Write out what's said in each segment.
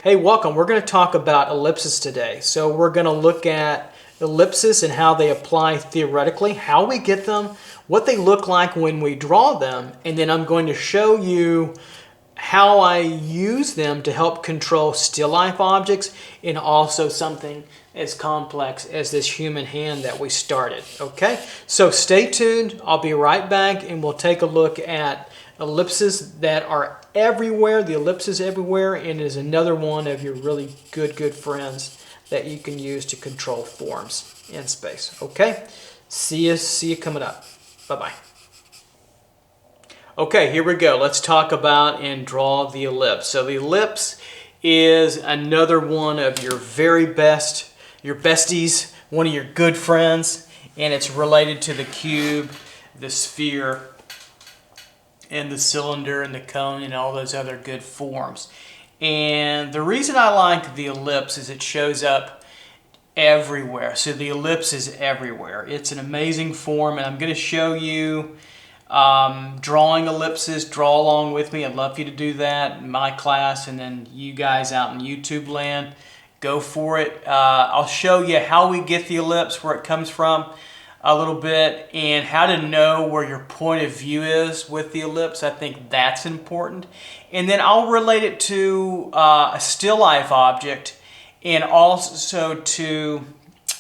Hey, welcome. We're going to talk about ellipses today. So we're going to look at ellipses and how they apply theoretically, how we get them, what they look like when we draw them, and then I'm going to show you how I use them to help control still life objects and also something as complex as this human hand that we started. Okay, so stay tuned. I'll be right back and we'll take a look at ellipses that are everywhere. The ellipse is everywhere and is another one of your really good friends that you can use to control forms in space. Okay, see you coming up. Bye-bye. Okay, here we go. Let's talk about and draw the ellipse. So the ellipse is another one of your very best, your besties, one of your good friends, and it's related to the cube, the sphere, and the cylinder and the cone and all those other good forms. And the reason I like the ellipse is it shows up everywhere. So the ellipse is everywhere. It's an amazing form, and I'm going to show you drawing ellipses. Draw along with me. I'd love for you to do that in my class, and then you guys out in YouTube land, go for it. I'll show you how we get the ellipse, where it comes from a little bit, and how to know where your point of view is with the ellipse. I think that's important. And then I'll relate it to a still life object and also to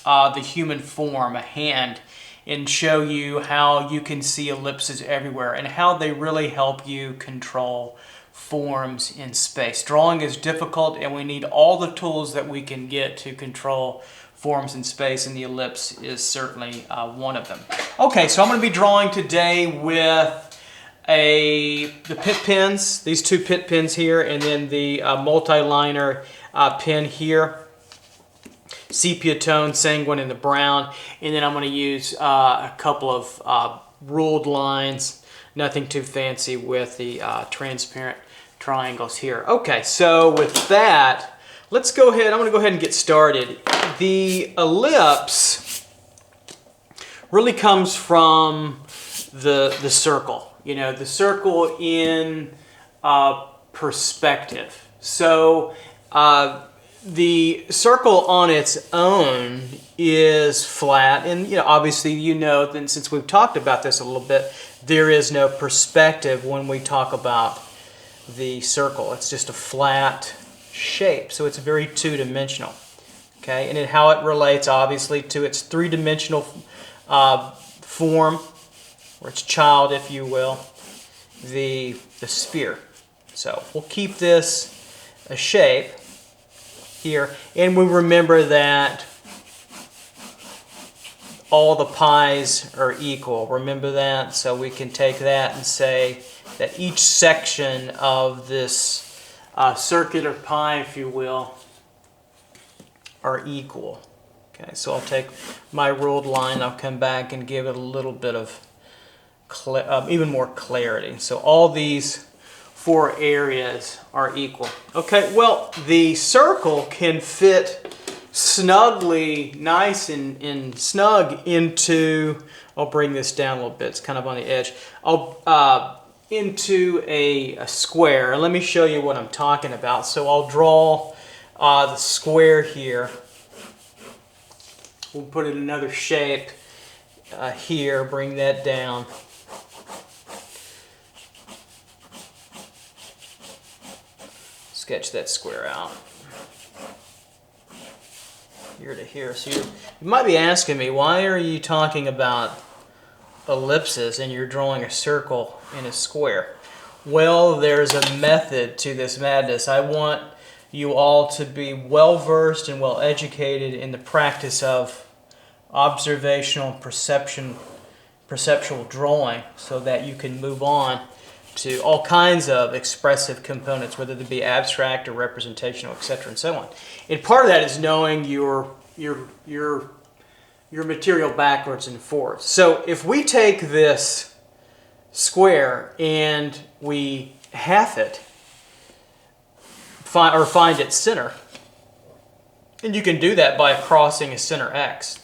the human form, a hand, and show you how you can see ellipses everywhere and how they really help you control forms in space. Drawing is difficult, and we need all the tools that we can get to control forms in space, and the ellipse is certainly one of them. Okay, so I'm going to be drawing today with the pit pins, these two pit pins here, and then the multi-liner pin here. Sepia tone, sanguine, and the brown. And then I'm going to use a couple of ruled lines, nothing too fancy, with the transparent triangles here. Okay, so with that, let's go ahead. I'm going to go ahead and get started. The ellipse really comes from the circle. You know, the circle in perspective. So the circle on its own is flat, and obviously then since we've talked about this a little bit, there is no perspective when we talk about the circle. It's just a flat shape, so it's very two-dimensional. Okay, and then how it relates obviously to its three-dimensional form, or its child, if you will, the sphere. So we'll keep this a shape here, and we remember that all the pies are equal. Remember that? So we can take that and say that each section of this circular pie, if you will, are equal. Okay, so I'll take my ruled line, I'll come back and give it a little bit of even more clarity. So all these four areas are equal. Okay, well, the circle can fit snugly, nice and snug into, I'll bring this down a little bit, it's kind of on the edge, into a square. And let me show you what I'm talking about. So I'll draw the square here. We'll put it in another shape here, bring that down. Sketch that square out here to here. So you might be asking me, why are you talking about ellipses and you're drawing a circle in a square? Well, there's a method to this madness. I want you all to be well versed and well educated in the practice of observational perceptual drawing, so that you can move on to all kinds of expressive components, whether they be abstract or representational, etc., and so on. And part of that is knowing your material backwards and forwards. So if we take this square and we half it, find its center, and you can do that by crossing a center X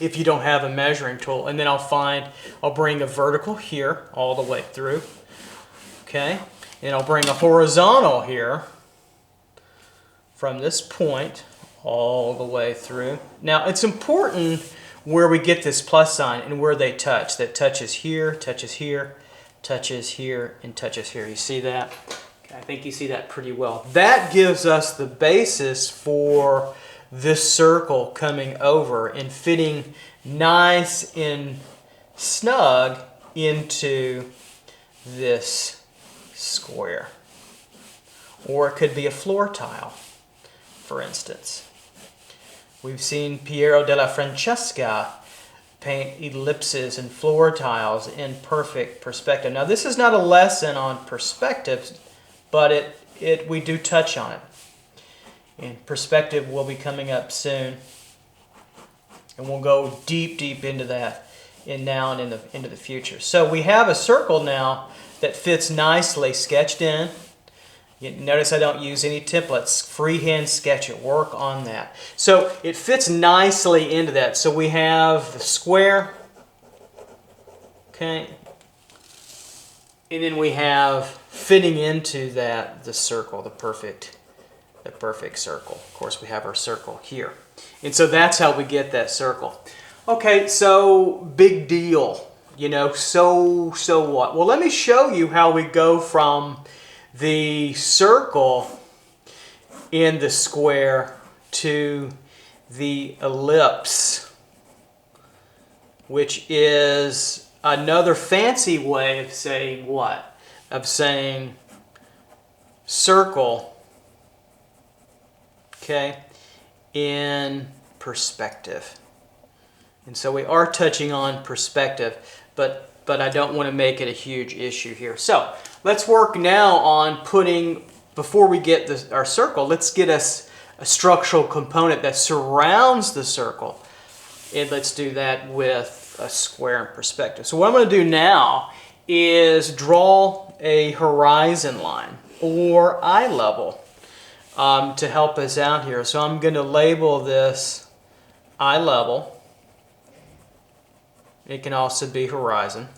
if you don't have a measuring tool. And then I'll bring a vertical here all the way through. Okay, and I'll bring a horizontal here from this point all the way through. Now it's important where we get this plus sign and where they touch. That touches here, touches here, touches here, and touches here. You see that? Okay, I think you see that pretty well. That gives us the basis for this circle coming over and fitting nice and snug into this square. Or it could be a floor tile, for instance. We've seen Piero della Francesca paint ellipses and floor tiles in perfect perspective. Now this is not a lesson on perspective, but we do touch on it. And perspective will be coming up soon. And we'll go deep into that now and into the future. So we have a circle now that fits nicely sketched in. You notice I don't use any templates. Freehand sketch it. Work on that. So it fits nicely into that. So we have the square. Okay. And then we have fitting into that the circle, the perfect circle. Of course, we have our circle here. And so that's how we get that circle. Okay, so big deal. You know, so what? Well, let me show you how we go from the circle in the square to the ellipse, which is another fancy way of saying what? Of saying circle, okay, in perspective. And so we are touching on perspective, but I don't want to make it a huge issue here. So let's work now on putting, before we get our circle, let's get us a structural component that surrounds the circle. And let's do that with a square in perspective. So what I'm going to do now is draw a horizon line or eye level to help us out here. So I'm going to label this eye level. It can also be horizon.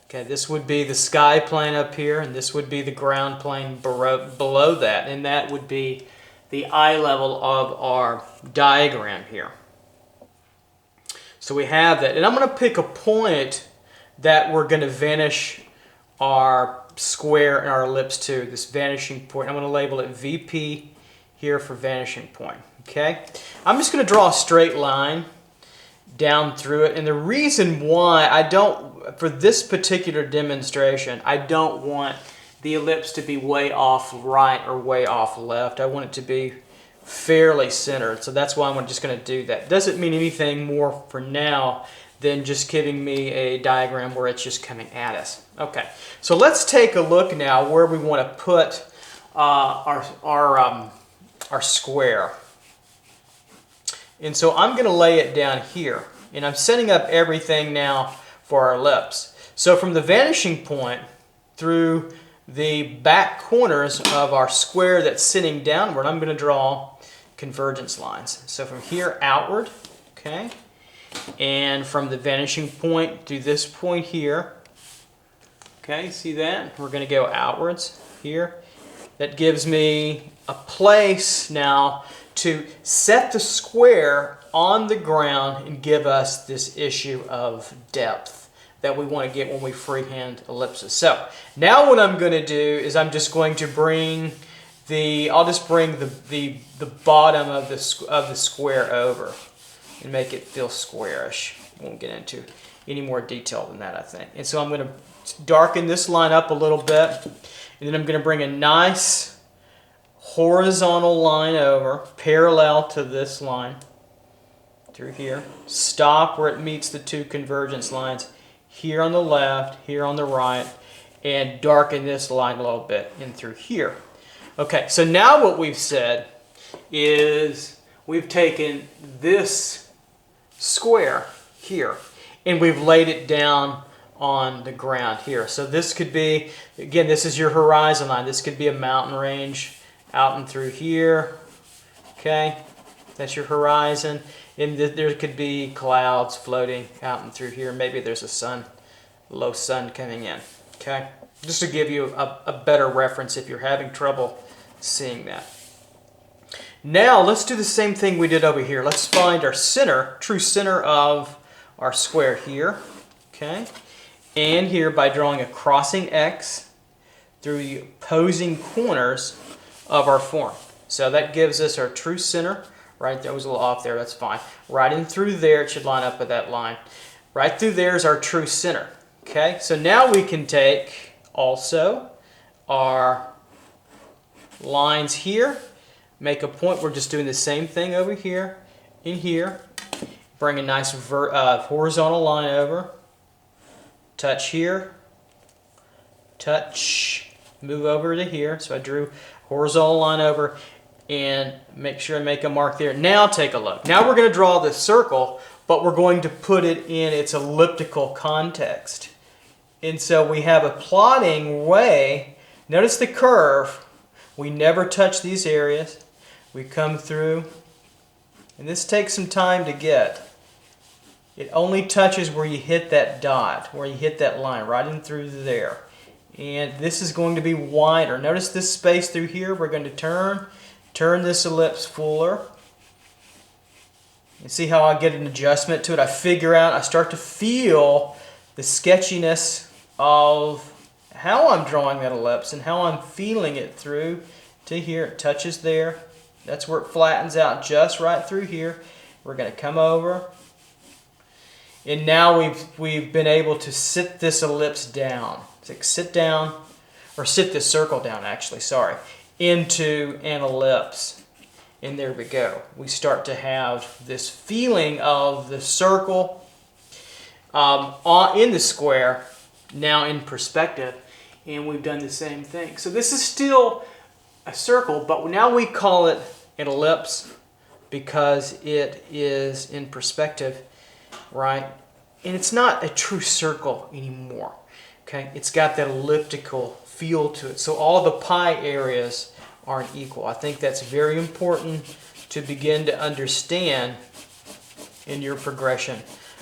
Okay, this would be the sky plane up here, and this would be the ground plane below that, and that would be the eye level of our diagram here. So we have that, and I'm going to pick a point that we're going to vanish our square and our ellipse to, this vanishing point. I'm going to label it VP here for vanishing point. Okay, I'm just going to draw a straight line down through it, and the reason why I don't, for this particular demonstration, I don't want the ellipse to be way off right or way off left. I want it to be fairly centered, so that's why I'm just going to do that. Doesn't mean anything more for now than just giving me a diagram where it's just coming at us. Okay, so let's take a look now where we want to put our square. And so I'm going to lay it down here. And I'm setting up everything now for our ellipse. So from the vanishing point through the back corners of our square that's sitting downward, I'm going to draw convergence lines. So from here outward, okay, and from the vanishing point to this point here, okay, see that? We're going to go outwards here. That gives me a place now to set the square on the ground and give us this issue of depth that we want to get when we freehand ellipses. So now what I'm going to do is I'm just going to bring I'll just bring the bottom of the square over and make it feel squarish. Won't get into any more detail than that, I think. And so I'm going to darken this line up a little bit, and then I'm going to bring a nice horizontal line over, parallel to this line, through here. Stop where it meets the two convergence lines, here on the left, here on the right, and darken this line a little bit in through here. Okay, so now what we've said is we've taken this square here, and we've laid it down on the ground here. So this could be, again, this is your horizon line. This could be a mountain range out and through here, okay? That's your horizon. And there could be clouds floating out and through here. Maybe there's a low sun coming in, okay? just to give you a better reference if you're having trouble seeing that. Now let's do the same thing we did over here. Let's find our center, true center of our square here, okay? And here by drawing a crossing X through the opposing corners of our form. So that gives us our true center. Right, that was a little off there, that's fine. Right in through there, it should line up with that line. Right through there is our true center. Okay, so now we can take also our lines here, make a point. We're just doing the same thing over here, in here. Bring a nice horizontal line over. Touch here. Touch. Move over to here. So I drew a horizontal line over and make sure and make a mark there. Now take a look. Now we're going to draw this circle, but we're going to put it in its elliptical context. And so we have a plotting way. Notice the curve. We never touch these areas. We come through, and this takes some time to get. It only touches where you hit that dot, where you hit that line, right in through there. And this is going to be wider. Notice this space through here. We're going to turn this ellipse fuller. You see how I get an adjustment to it? I start to feel the sketchiness of how I'm drawing that ellipse and how I'm feeling it through to here. It touches there. That's where it flattens out just right through here. We're going to come over. And now we've been able to sit this ellipse down. So sit down, or sit this circle down actually, sorry, into an ellipse. And there we go. We start to have this feeling of the circle in the square, now in perspective. And we've done the same thing. So this is still a circle, but now we call it an ellipse because it is in perspective, right? And it's not a true circle anymore, okay? It's got that elliptical feel to it. So all the pi areas aren't equal. I think that's very important to begin to understand in your progression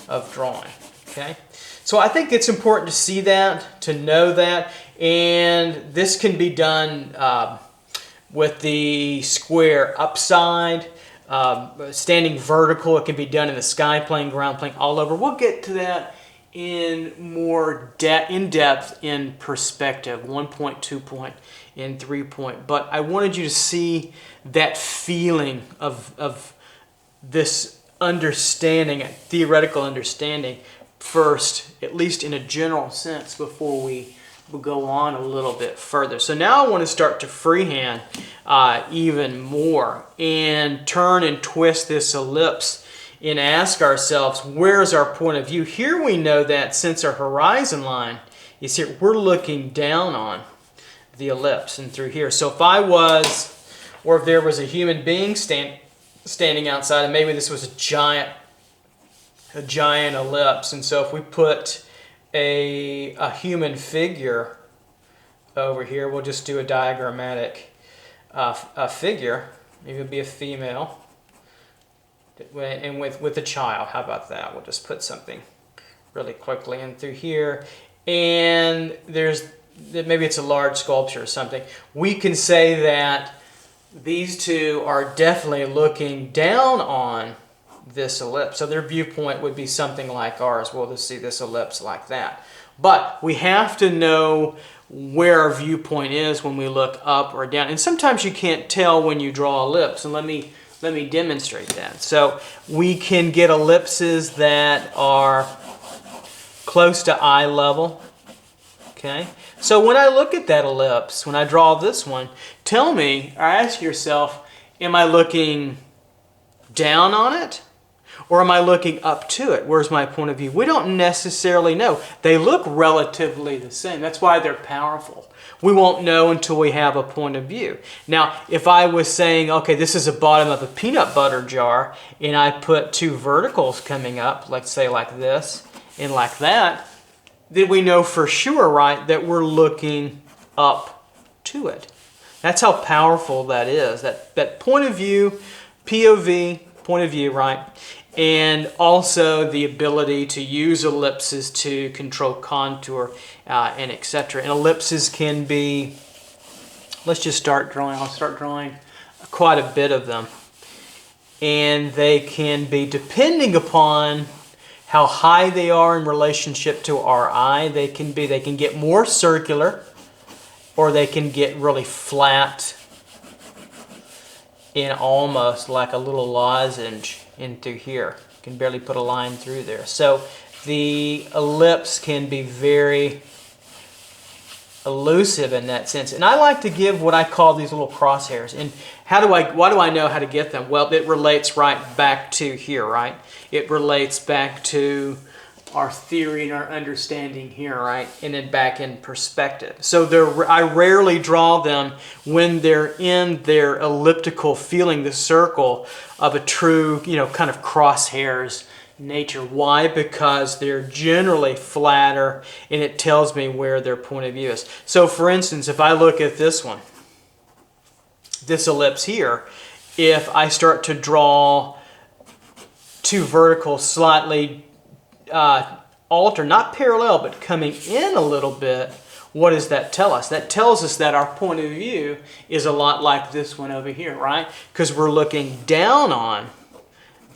of drawing, okay? So I think it's important to see that, to know that, and this can be done with the square upside, standing vertical. It can be done in the sky plane, ground plane, all over. We'll get to that in more in-depth in perspective, 1 point, 2 point, and 3 point. But I wanted you to see that feeling of this understanding, theoretical understanding, first, at least in a general sense, before we will go on a little bit further. So now I want to start to freehand even more and turn and twist this ellipse and ask ourselves, where's our point of view? Here we know that since our horizon line is here, we're looking down on the ellipse and through here. So if I was, or if there was a human being standing outside, and maybe this was a giant ellipse, and so if we put a human figure over here, we'll just do a diagrammatic figure. Maybe it'll be a female, and with a child. How about that? We'll just put something really quickly in through here, and maybe it's a large sculpture or something. We can say that these two are definitely looking down on this ellipse. So their viewpoint would be something like ours. We'll just see this ellipse like that. But we have to know where our viewpoint is when we look up or down. And sometimes you can't tell when you draw ellipse. And let me demonstrate that. So we can get ellipses that are close to eye level. Okay? So when I look at that ellipse, when I draw this one, tell me, or ask yourself, am I looking down on it? Or am I looking up to it? Where's my point of view? We don't necessarily know. They look relatively the same. That's why they're powerful. We won't know until we have a point of view. Now, if I was saying, okay, this is the bottom of a peanut butter jar, and I put two verticals coming up, let's say like this and like that, then we know for sure, right, that we're looking up to it. That's how powerful that is. That point of view, POV, point of view, right? And also the ability to use ellipses to control contour and etc. And ellipses can be, let's just start drawing. I'll start drawing quite a bit of them. And they can be, depending upon how high they are in relationship to our eye, they can get more circular, or they can get really flat and almost like a little lozenge in through here. You can barely put a line through there. So the ellipse can be very elusive in that sense. And I like to give what I call these little crosshairs. And why do I know how to get them? Well, it relates right back to here, right? It relates back to our theory and our understanding here, right? And then back in perspective. So I rarely draw them when they're in their elliptical, feeling the circle of a true, kind of crosshairs nature. Why? Because they're generally flatter, and it tells me where their point of view is. So for instance, if I look at this one, this ellipse here, if I start to draw two verticals slightly alter, not parallel, but coming in a little bit, what does that tell us? That tells us that our point of view is a lot like this one over here, right? Because we're looking down on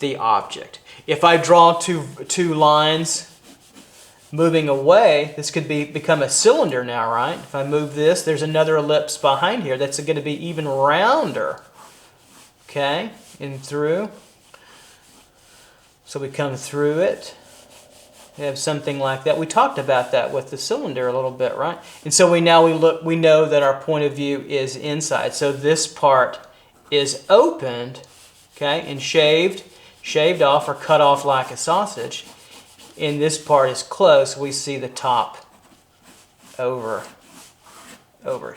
the object. If I draw two lines moving away, this could become a cylinder now, right? If I move this, there's another ellipse behind here that's going to be even rounder. Okay, and through. So we come through it. We have something like that. We talked about that with the cylinder a little bit, right? And so we know that our point of view is inside. So this part is opened, okay, and shaved off or cut off like a sausage. And this part is closed. We see the top over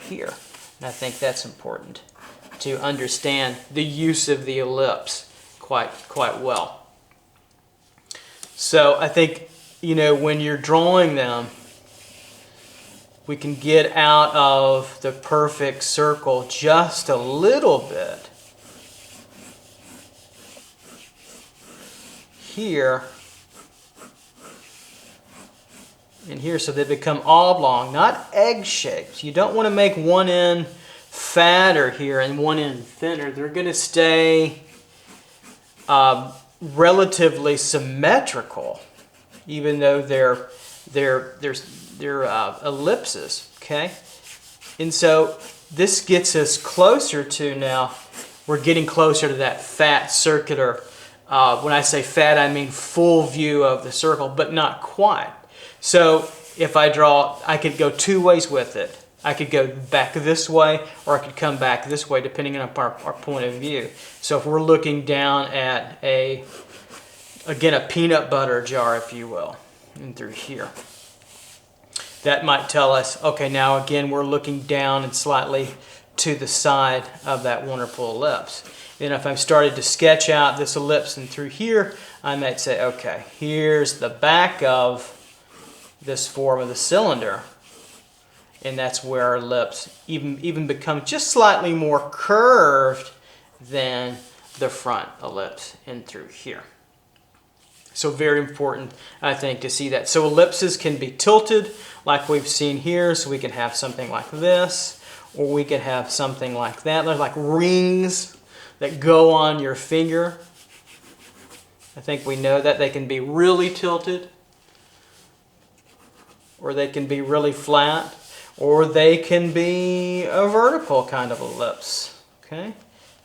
here. And I think that's important to understand the use of the ellipse quite well. So I think, when you're drawing them, we can get out of the perfect circle just a little bit here and here, so they become oblong, not egg-shaped. You don't want to make one end fatter here and one end thinner. They're going to stay relatively symmetrical, even though they're ellipses, okay? And so this gets us closer to, now we're getting closer to that fat circular, when I say fat I mean full view of the circle, but not quite. So if I draw, I could go two ways with it. I could go back this way, or I could come back this way, depending on our point of view. So if we're looking down at again, a peanut butter jar, if you will, and through here, that might tell us, okay, now again, we're looking down and slightly to the side of that wonderful ellipse. Then if I've started to sketch out this ellipse and through here, I might say, okay, here's the back of this form of the cylinder. And that's where our ellipse even becomes just slightly more curved than the front ellipse and through here. So very important, I think, to see that. So ellipses can be tilted like we've seen here. So we can have something like this, or we could have something like that. They're like rings that go on your finger. I think we know that they can be really tilted, or they can be really flat, or they can be a vertical kind of ellipse, okay,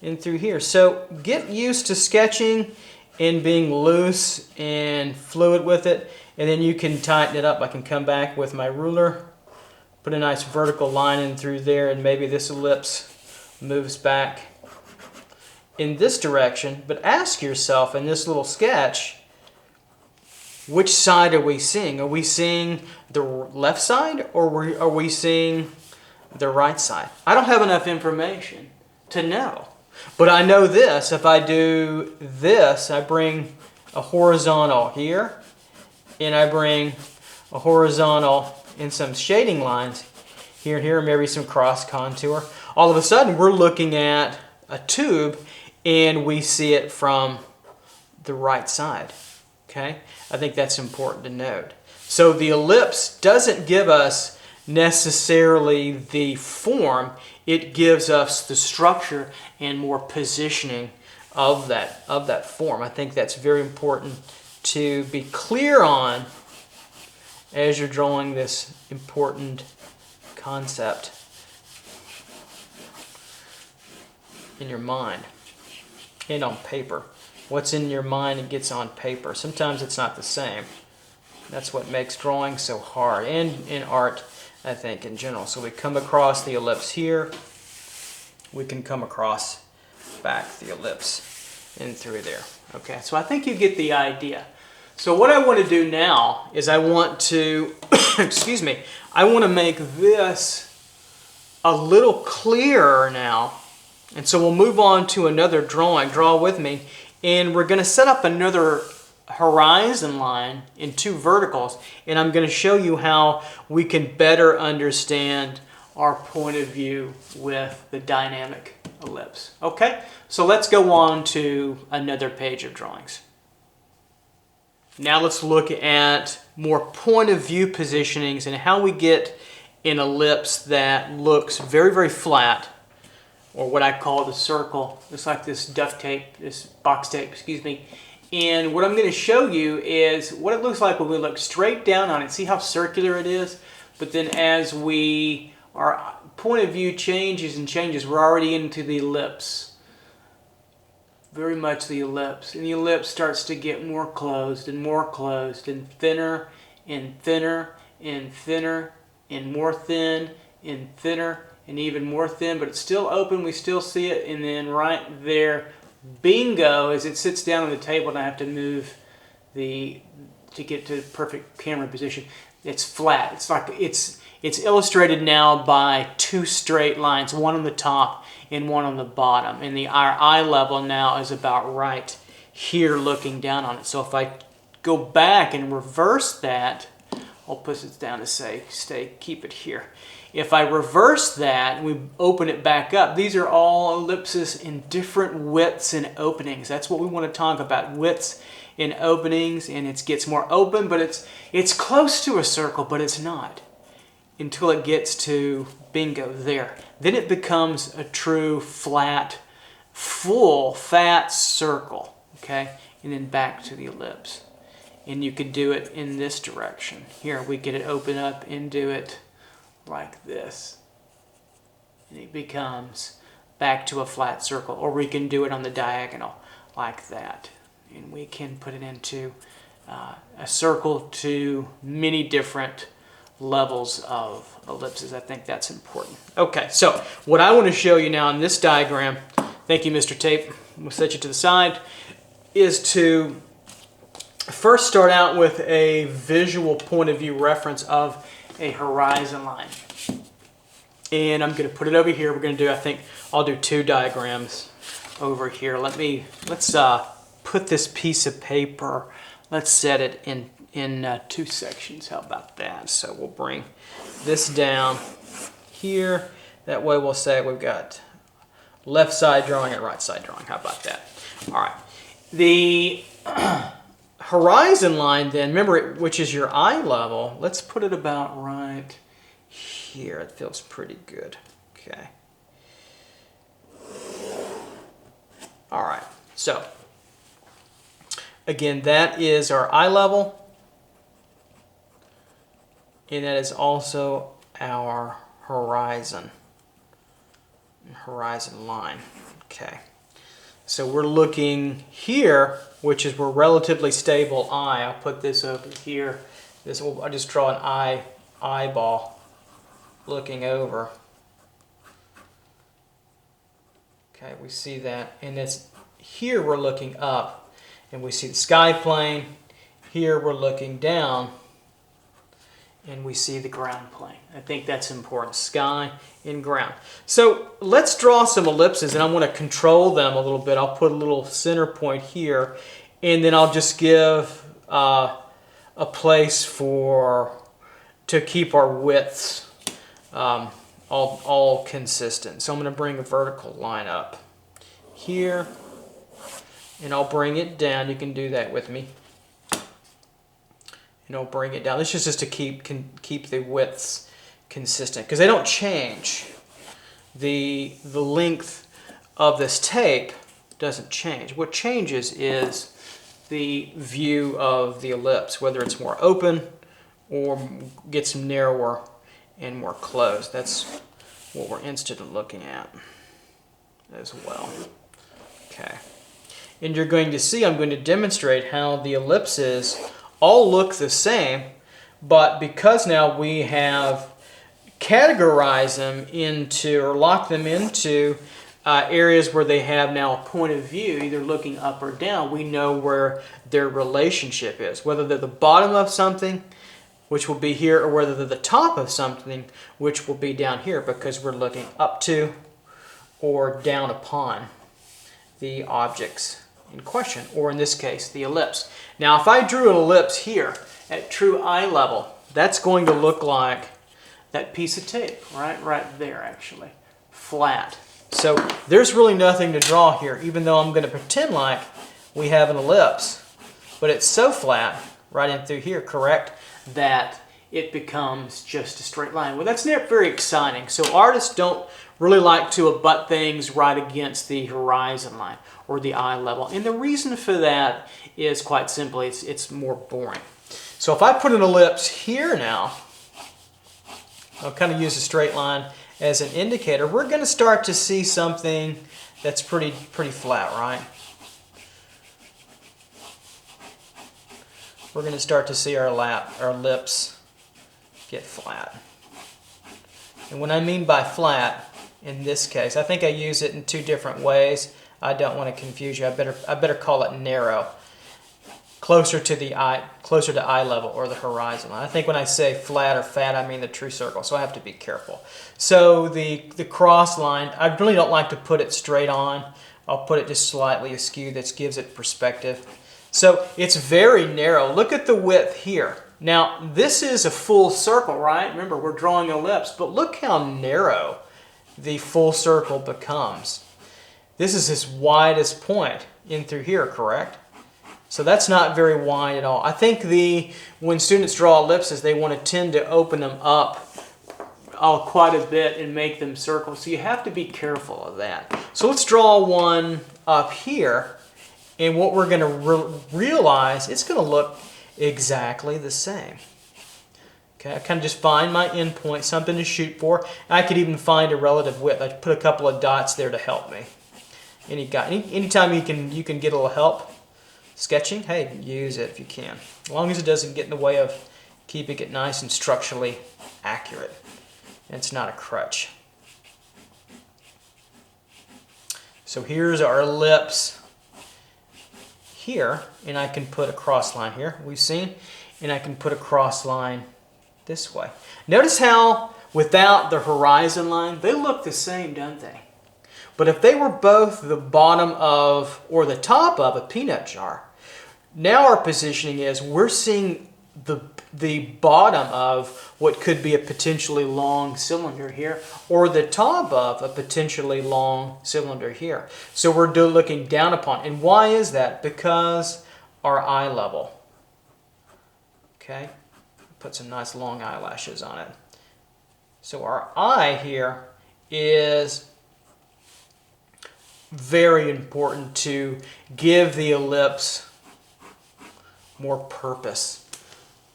in through here. So get used to sketching and being loose and fluid with it, and then you can tighten it up. I can come back with my ruler, put a nice vertical line in through there, and maybe this ellipse moves back in this direction. But ask yourself in this little sketch, which side are we seeing? Are we seeing the left side, or are we seeing the right side? I don't have enough information to know. But I know this, if I do this, I bring a horizontal here, and I bring a horizontal and some shading lines here and here, maybe some cross contour. All of a sudden, we're looking at a tube, and we see it from the right side. Okay, I think that's important to note. So the ellipse doesn't give us necessarily the form, it gives us the structure and more positioning of that form. I think that's very important to be clear on as you're drawing this important concept in your mind and on paper. What's in your mind and gets on paper. Sometimes it's not the same. That's what makes drawing so hard, and in art, I think, in general. So we come across the ellipse here. We can come across back the ellipse and through there. Okay, so I think you get the idea. So what I want to do now is I want to, excuse me, I want to make this a little clearer now. And so we'll move on to another drawing. Draw with me. And we're going to set up another horizon line in 2 verticals. And I'm going to show you how we can better understand our point of view with the dynamic ellipse. Okay, so let's go on to another page of drawings. Now let's look at more point of view positionings and how we get an ellipse that looks very, very flat, or what I call the circle. It's like this duct tape, this box tape, excuse me. And what I'm going to show you is what it looks like when we look straight down on it. See how circular it is? But then as our point of view changes and changes, we're already into the ellipse. Very much the ellipse. And the ellipse starts to get more closed and thinner and thinner and thinner and more thin and thinner and even more thin, but it's still open, we still see it, and then right there, bingo, as it sits down on the table and I have to move to get to the perfect camera position, it's flat. It's like it's illustrated now by 2 straight lines, one on the top and one on the bottom, and our eye level now is about right here looking down on it. So if I go back and reverse that, I'll put this down to say keep it here. If I reverse that and we open it back up, these are all ellipses in different widths and openings. That's what we want to talk about, widths and openings, and it gets more open, but it's close to a circle, but it's not until it gets to bingo there. Then it becomes a true flat, full, fat circle, okay? And then back to the ellipse. And you could do it in this direction. Here, we get it open up and do it like this, and it becomes back to a flat circle, or we can do it on the diagonal like that, and we can put it into a circle to many different levels of ellipses. I think that's important. Okay, so what I want to show you now in this diagram, thank you Mr. Tape, we'll set you to the side, is to first start out with a visual point of view reference of a horizon line. And I'm going to put it over here. We're going to do, I think, I'll do 2 diagrams over here. Let's put this piece of paper, let's set it in 2 sections. How about that? So we'll bring this down here. That way we'll say we've got left side drawing and right side drawing. How about that? All right. The horizon line then, remember, which is your eye level, let's put it about right here. It feels pretty good. Okay. All right. So, again, that is our eye level, and that is also our horizon line. Okay. So we're looking here, which is we're relatively stable eye. I'll put this over here. I'll just draw an eyeball looking over. Okay, we see that, and it's here we're looking up, and we see the sky plane. Here we're looking down, and we see the ground plane. I think that's important, sky and ground. So let's draw some ellipses, and I want to control them a little bit. I'll put a little center point here, and then I'll just give a place to keep our widths all consistent. So I'm going to bring a vertical line up here, and I'll bring it down. You can do that with me. And I'll bring it down. This is just to keep the widths consistent, because they don't change. The length of this tape doesn't change. What changes is the view of the ellipse, whether it's more open or gets narrower and more closed. That's what we're interested in looking at as well. Okay. And you're going to see, I'm going to demonstrate how the ellipses all look the same, but because now we have categorized them into, or locked them into areas where they have now a point of view, either looking up or down, we know where their relationship is. Whether they're the bottom of something, which will be here, or whether they're the top of something, which will be down here, because we're looking up to or down upon the objects in question, or in this case, the ellipse. Now, if I drew an ellipse here at true eye level, that's going to look like that piece of tape, right there, actually, flat. So there's really nothing to draw here, even though I'm going to pretend like we have an ellipse, but it's so flat right in through here, correct, that it becomes just a straight line. Well, that's not very exciting. So artists don't really like to abut things right against the horizon line or the eye level. And the reason for that is quite simply, it's more boring. So if I put an ellipse here now, I'll kind of use a straight line as an indicator, we're going to start to see something that's pretty flat, right? We're going to start to see our ellipse get flat. And what I mean by flat, in this case, I think I use it in two different ways. I don't want to confuse you. I better call it narrow, closer to eye level or the horizon line. I think when I say flat or fat, I mean the true circle, so I have to be careful. So the cross line, I really don't like to put it straight on. I'll put it just slightly askew. That gives it perspective. So it's very narrow. Look at the width here. Now, this is a full circle, right? Remember, we're drawing an ellipse, but look how narrow the full circle becomes. This is its widest point in through here, correct? So that's not very wide at all. I think when students draw ellipses, they want to tend to open them up quite a bit and make them circles. So you have to be careful of that. So let's draw one up here. And what we're going to realize, it's going to look exactly the same. Okay, I kind of just find my endpoint, something to shoot for. I could even find a relative width. I put a couple of dots there to help me. Anytime you can get a little help sketching, hey, use it if you can. As long as it doesn't get in the way of keeping it nice and structurally accurate. And it's not a crutch. So here's our ellipse here, and I can put a cross line here, we've seen, and I can put a cross line this way. Notice how without the horizon line, they look the same, don't they? But if they were both the bottom of or the top of a peanut jar, now our positioning is we're seeing the bottom of what could be a potentially long cylinder here, or the top of a potentially long cylinder here. So we're looking down upon. And why is that? Because our eye level. Okay? Put some nice long eyelashes on it. So our eye here is very important to give the ellipse more purpose.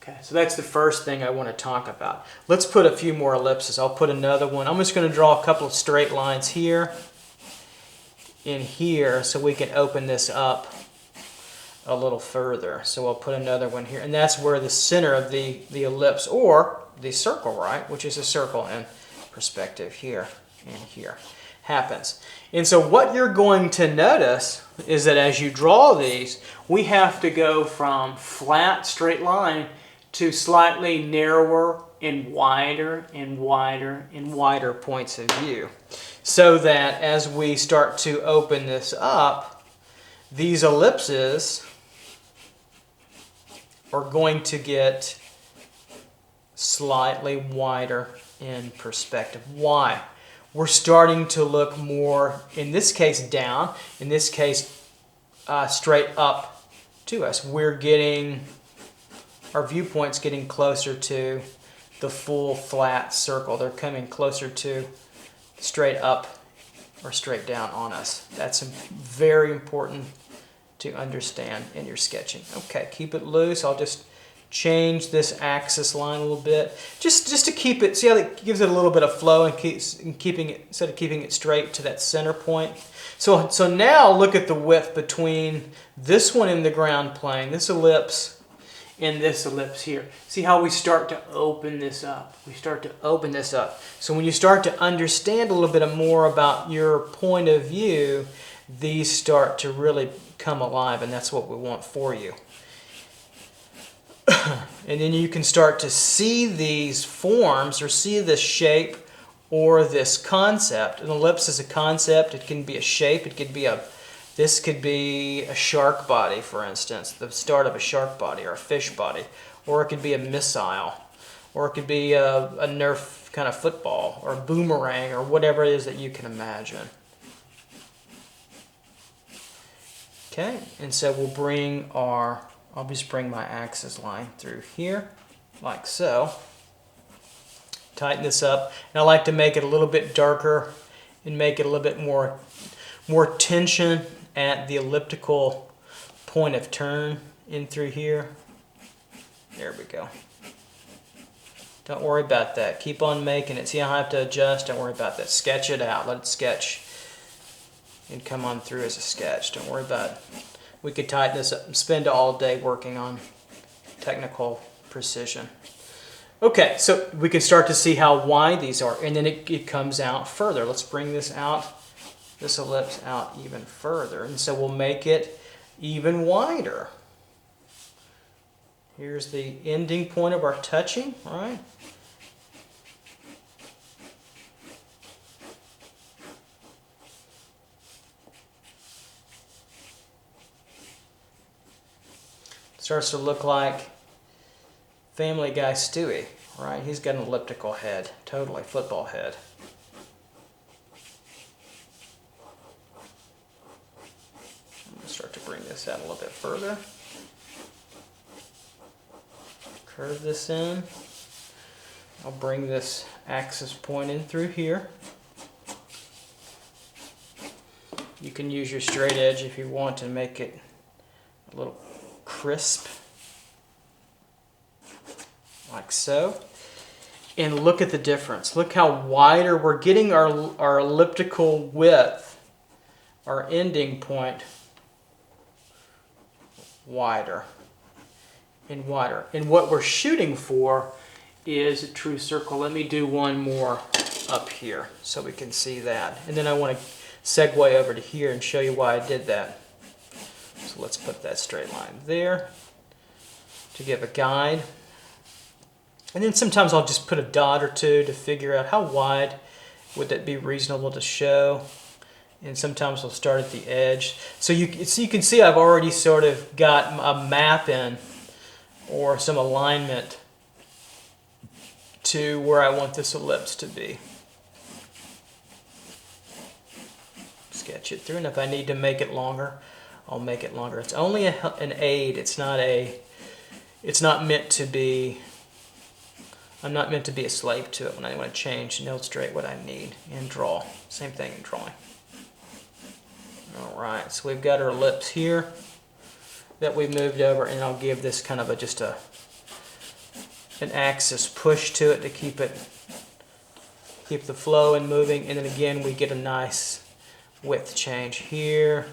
Okay, so that's the first thing I want to talk about. Let's put a few more ellipses. I'll put another one. I'm just going to draw a couple of straight lines here and here so we can open this up a little further. So I'll put another one here. And that's where the center of the ellipse, or the circle, right, which is a circle in perspective here and here, happens. And so what you're going to notice is that as you draw these, we have to go from flat straight line to slightly narrower and wider and wider and wider points of view. So that as we start to open this up, these ellipses are going to get slightly wider in perspective. Why? We're starting to look more, in this case down, in this case straight up to us. We're getting, our viewpoint's getting closer to the full flat circle. They're coming closer to straight up or straight down on us. That's very important to understand in your sketching. Okay, keep it loose. I'll just change this axis line a little bit, just to keep it. See how it gives it a little bit of flow and keeping it, instead of keeping it straight to that center point. So now look at the width between this one in the ground plane, this ellipse, and this ellipse here. See how we start to open this up. We start to open this up. So when you start to understand a little bit more about your point of view, these start to really come alive, and that's what we want for you. And then you can start to see these forms or see this shape or this concept. An ellipse is a concept. It can be a shape. It could be this could be a shark body, for instance, the start of a shark body or a fish body, or it could be a missile, or it could be a Nerf kind of football or a boomerang or whatever it is that you can imagine. Okay, and so we'll bring I'll just bring my axis line through here, like so. Tighten this up, and I like to make it a little bit darker and make it a little bit more tension at the elliptical point of turn in through here. There we go. Don't worry about that. Keep on making it. See how I have to adjust? Don't worry about that. Sketch it out. Let it sketch and come on through as a sketch. Don't worry about it. We could tighten this up and spend all day working on technical precision. Okay, so we can start to see how wide these are, and then it comes out further. Let's bring this ellipse out even further, and so we'll make it even wider. Here's the ending point of our touching, all right? Starts to look like Family Guy Stewie, right? He's got an elliptical head, totally football head. I'm going to start to bring this out a little bit further. Curve this in. I'll bring this axis point in through here. You can use your straight edge if you want to make it a little crisp, like so. And look at the difference. Look how wider we're getting our elliptical width, our ending point, wider and wider. And what we're shooting for is a true circle. Let me do one more up here so we can see that. And then I want to segue over to here and show you why I did that. So let's put that straight line there to give a guide. And then sometimes I'll just put a dot or two to figure out how wide would that be reasonable to show. And sometimes we'll start at the edge. So you can see I've already sort of got a map in or some alignment to where I want this ellipse to be. Sketch it through, and if I need to make it longer, I'll make it longer. It's only an aid. It's not meant to be. I'm not meant to be a slave to it when I want to change and illustrate what I need and draw. Same thing in drawing. All right, so we've got our ellipse here that we moved over, and I'll give this kind of just an axis push to it to keep the flow and moving, and then again we get a nice width change here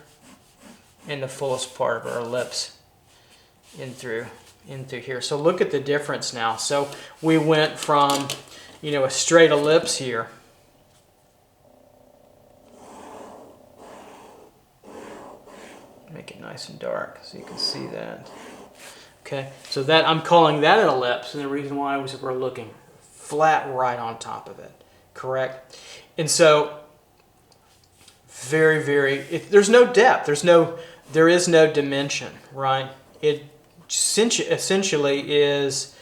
in the fullest part of our ellipse in through here. So look at the difference now. So we went from, a straight ellipse here make it nice and dark so you can see that. Okay, so that I'm calling that an ellipse, and the reason why was we're looking flat right on top of it, correct? And so there's no depth, there is no dimension, right? It essentially is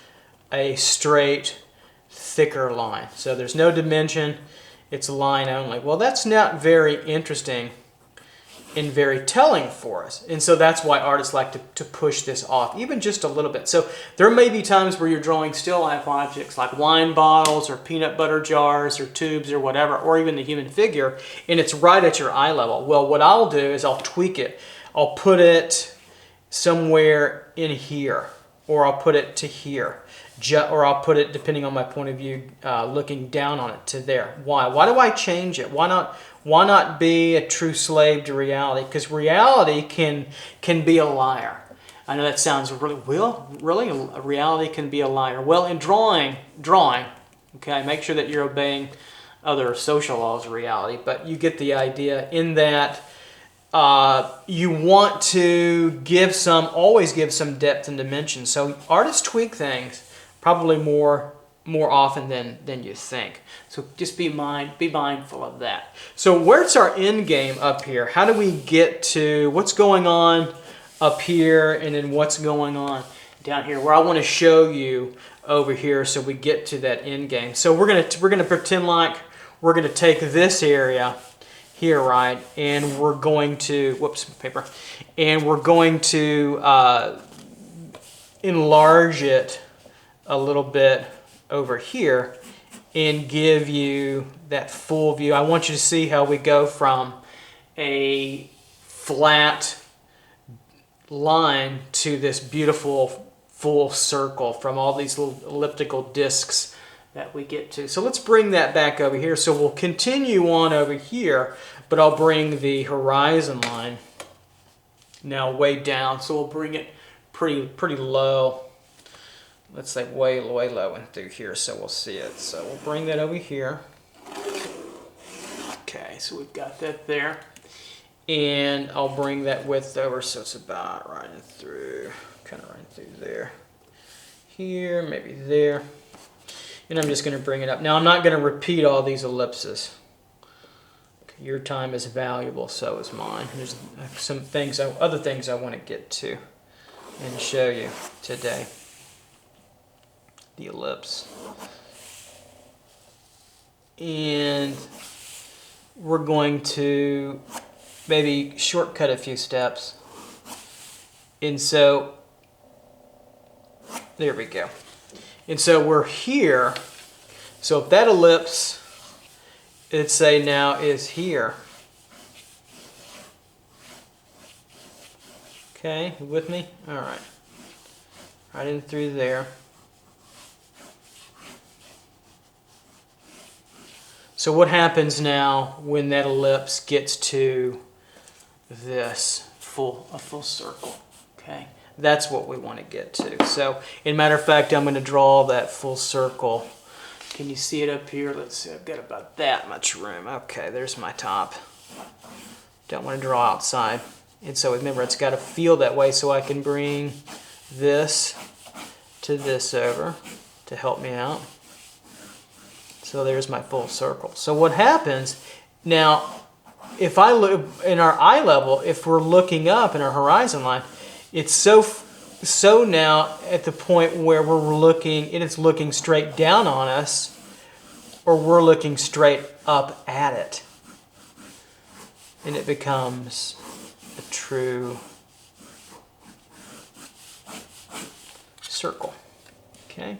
a straight, thicker line. So there's no dimension, it's a line only. Well, that's not very interesting and very telling for us. And so that's why artists like to push this off, even just a little bit. So there may be times where you're drawing still life objects like wine bottles or peanut butter jars or tubes or whatever, or even the human figure, and it's right at your eye level. Well, what I'll do is I'll tweak it. I'll put it somewhere in here, or I'll put it to here. Or I'll put it, depending on my point of view, looking down on it to there. Why? Why do I change it? Why not be a true slave to reality? Because reality can be a liar. I know that sounds really, reality can be a liar. Well, in drawing, okay, make sure that you're obeying other social laws of reality, but you get the idea in that you want to always give some depth and dimension. So artists tweak things probably more often than you think. So just be mindful of that. So where's our end game up here? How do we get to what's going on up here and then what's going on down here? Where I want to show you over here so we get to that end game. So we're gonna pretend like we're gonna take this area here, right? And we're going to and we're going to enlarge it a little bit over here and give you that full view. I want you to see how we go from a flat line to this beautiful full circle from all these little elliptical discs that we get to. So let's bring that back over here. So we'll continue on over here, but I'll bring the horizon line now way down. So we'll bring it pretty low. Let's say way low and through here so we'll see it. So we'll bring that over here. Okay, so we've got that there. And I'll bring that width over so it's about right in through, kind of right through there. Here, maybe there. And I'm just going to bring it up. Now I'm not going to repeat all these ellipses. Your time is valuable, so is mine. There's some things, other things I want to get to and show you today. The ellipse. And we're going to maybe shortcut a few steps. And so, there we go. And so we're here. So if that ellipse, let's say now is here. Okay, you with me? All right. Right in through there. So what happens now when that ellipse gets to this a full circle? Okay, that's what we want to get to. So, in matter of fact, I'm going to draw that full circle. Can you see it up here? Let's see. I've got about that much room. Okay, there's my top. Don't want to draw outside, and so remember, it's got to feel that way. So I can bring this to this over to help me out. So there's my full circle. So what happens now, if I look in our eye level, if we're looking up in our horizon line, it's so now at the point where we're looking, and it's looking straight down on us, or we're looking straight up at it. And it becomes a true circle. Okay?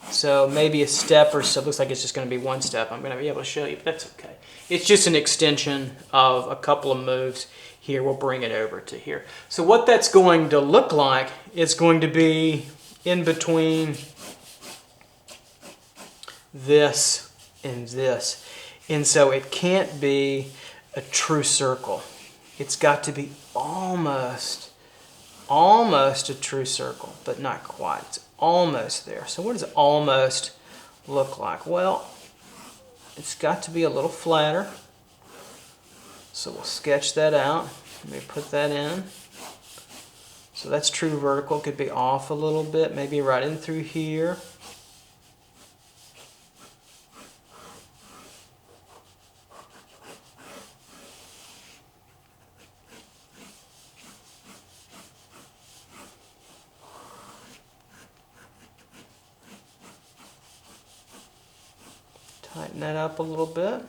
So maybe a step or so. It looks like it's just going to be one step. I'm going to be able to show you, but that's okay. It's just an extension of a couple of moves here. We'll bring it over to here. So what that's going to look like is going to be in between this and this. And so it can't be a true circle. It's got to be almost a true circle, but not quite. It's almost there. So what does almost look like? Well, it's got to be a little flatter. So we'll sketch that out. Let me put that in. So that's true vertical. Could be off a little bit, maybe right in through here. Tighten that up a little bit.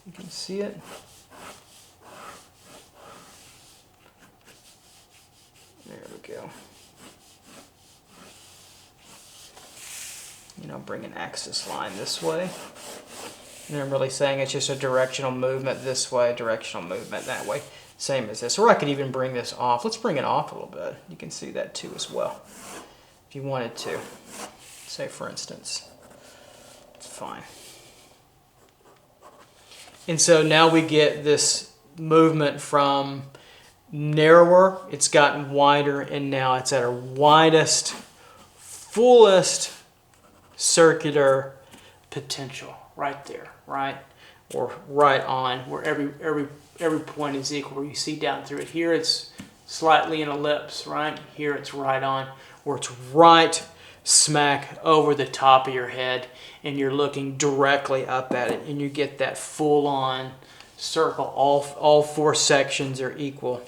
You can see see it? There we go. You know, bring an axis line this way. And I'm really saying it's just a directional movement this way, directional movement that way. Same as this. Or I could even bring this off. Let's bring it off a little bit. You can see that too as well. If you wanted to. Say for instance. It's fine. And so now we get this movement from narrower, it's gotten wider, and now it's at our widest, fullest circular potential right there, right? Or right on, where every point is equal. You see down through it. Here it's slightly an ellipse, right? Here it's right on, where it's right smack over the top of your head, and you're looking directly up at it, and you get that full-on circle. All four sections are equal,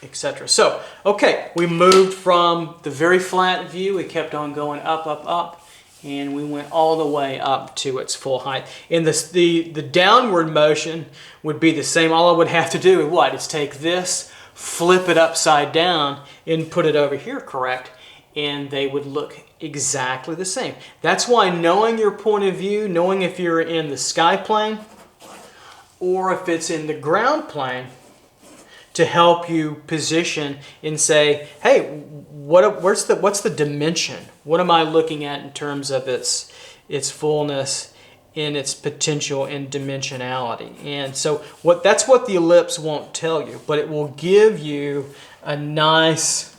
etc. So, okay, we moved from the very flat view, we kept on going up, up, up, and we went all the way up to its full height. And the downward motion would be the same. All I would have to do is take this, flip it upside down, and put it over here, correct? And they would look exactly the same. That's why knowing your point of view, knowing if you're in the sky plane or if it's in the ground plane, to help you position and say, hey, what's the dimension? What am I looking at in terms of its fullness and its potential and dimensionality? And so that's what the ellipse won't tell you, but it will give you a nice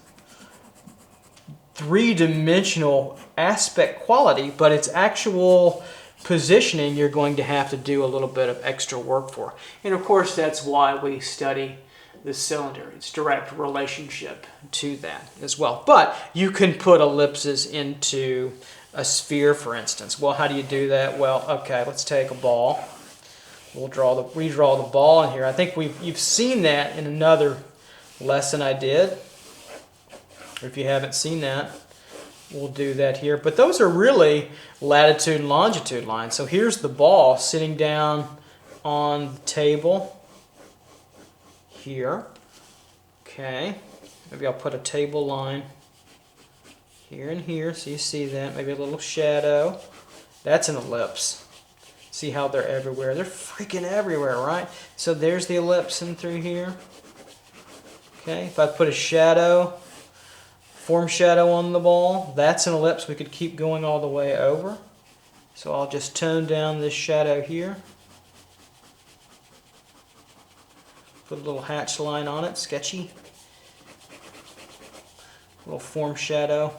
three-dimensional aspect quality, but its actual positioning you're going to have to do a little bit of extra work for. And of course that's why we study the cylinder, its direct relationship to that as well. But you can put ellipses into a sphere, for instance. Well, how do you do that? Well, okay, let's take a ball. We'll redraw the ball in here. I think you've seen that in another lesson I did. Or if you haven't seen that, we'll do that here. But those are really latitude and longitude lines. So here's the ball sitting down on the table here. Okay, maybe I'll put a table line here and here so you see that. Maybe a little shadow. That's an ellipse. See how they're everywhere? They're freaking everywhere, right? So there's the ellipse in through here. Okay, if I put a shadow, form shadow on the ball, that's an ellipse. We could keep going all the way over. So I'll just tone down this shadow here. Put a little hatch line on it, sketchy. A little form shadow,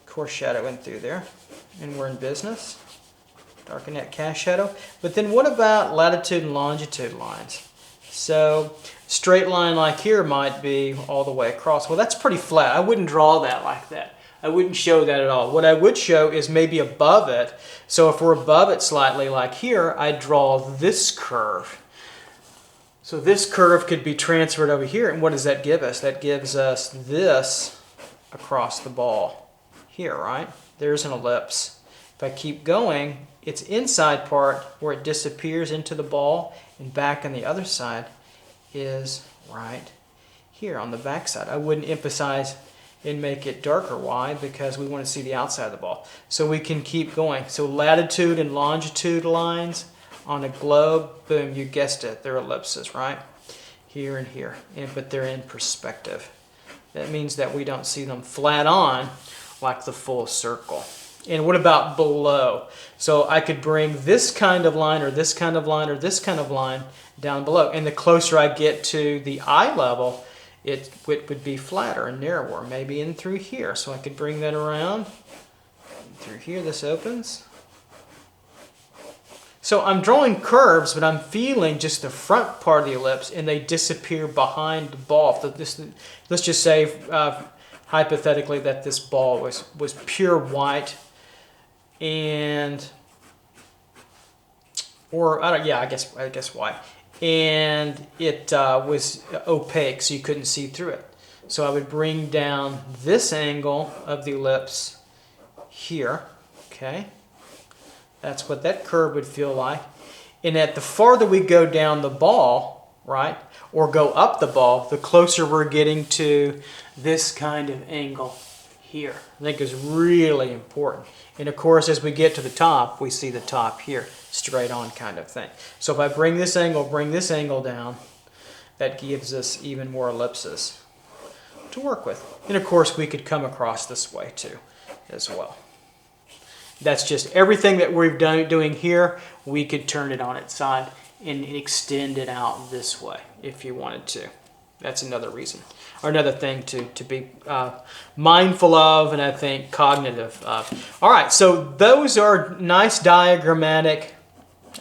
coarse shadow in through there. And we're in business. Darken that cast shadow. But then what about latitude and longitude lines? So straight line like here might be all the way across. Well, that's pretty flat. I wouldn't draw that like that. I wouldn't show that at all. What I would show is maybe above it. So if we're above it slightly like here, I'd draw this curve. So this curve could be transferred over here, and what does that give us? That gives us this across the ball here, right? There's an ellipse. If I keep going, its inside part where it disappears into the ball and back on the other side is right here on the back side. I wouldn't emphasize and make it darker. Why? Because we want to see the outside of the ball. So we can keep going. So latitude and longitude lines on a globe, boom, you guessed it, they're ellipses, right? Here and here, but they're in perspective. That means that we don't see them flat on like the full circle. And what about below? So I could bring this kind of line or this kind of line or this kind of line down below. And the closer I get to the eye level, it would be flatter and narrower, maybe in through here. So I could bring that around. Through here, this opens. So I'm drawing curves, but I'm feeling just the front part of the ellipse, and they disappear behind the ball. Let's just say, hypothetically, that this ball was pure white, I guess white, and it was opaque, so you couldn't see through it. So I would bring down this angle of the ellipse here, okay? That's what that curve would feel like. And at the farther we go down the ball, right, or go up the ball, the closer we're getting to this kind of angle here. I think is really important. And of course, as we get to the top, we see the top here, straight on kind of thing. So if I bring this angle down, that gives us even more ellipses to work with. And of course, we could come across this way too, as well. That's just everything that we're doing here. We could turn it on its side and extend it out this way if you wanted to. That's another reason, or another thing to be mindful of, and I think cognitive of. All right, so those are nice diagrammatic.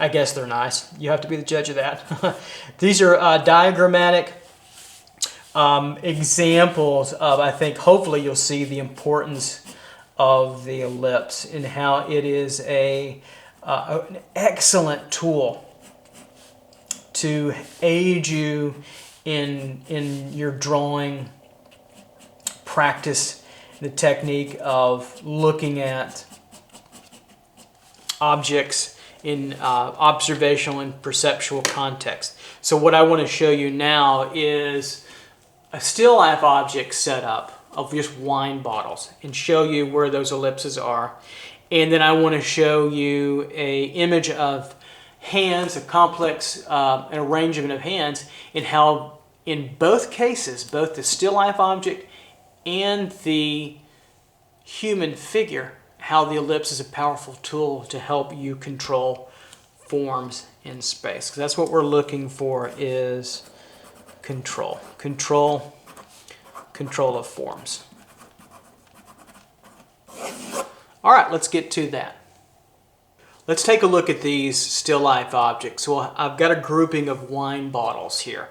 I guess they're nice. You have to be the judge of that. These are diagrammatic examples of, I think, hopefully you'll see the importance of the ellipse and how it is an excellent tool to aid you in your drawing practice, the technique of looking at objects in observational and perceptual context. So what I want to show you now is a still life object setup of just wine bottles and show you where those ellipses are. And then I want to show you an image of hands, a complex an arrangement of hands, and how in both cases, both the still life object and the human figure, how the ellipse is a powerful tool to help you control forms in space. Because that's what we're looking for, is control of forms. All right, let's get to that. Let's take a look at these still life objects. Well, I've got a grouping of wine bottles here.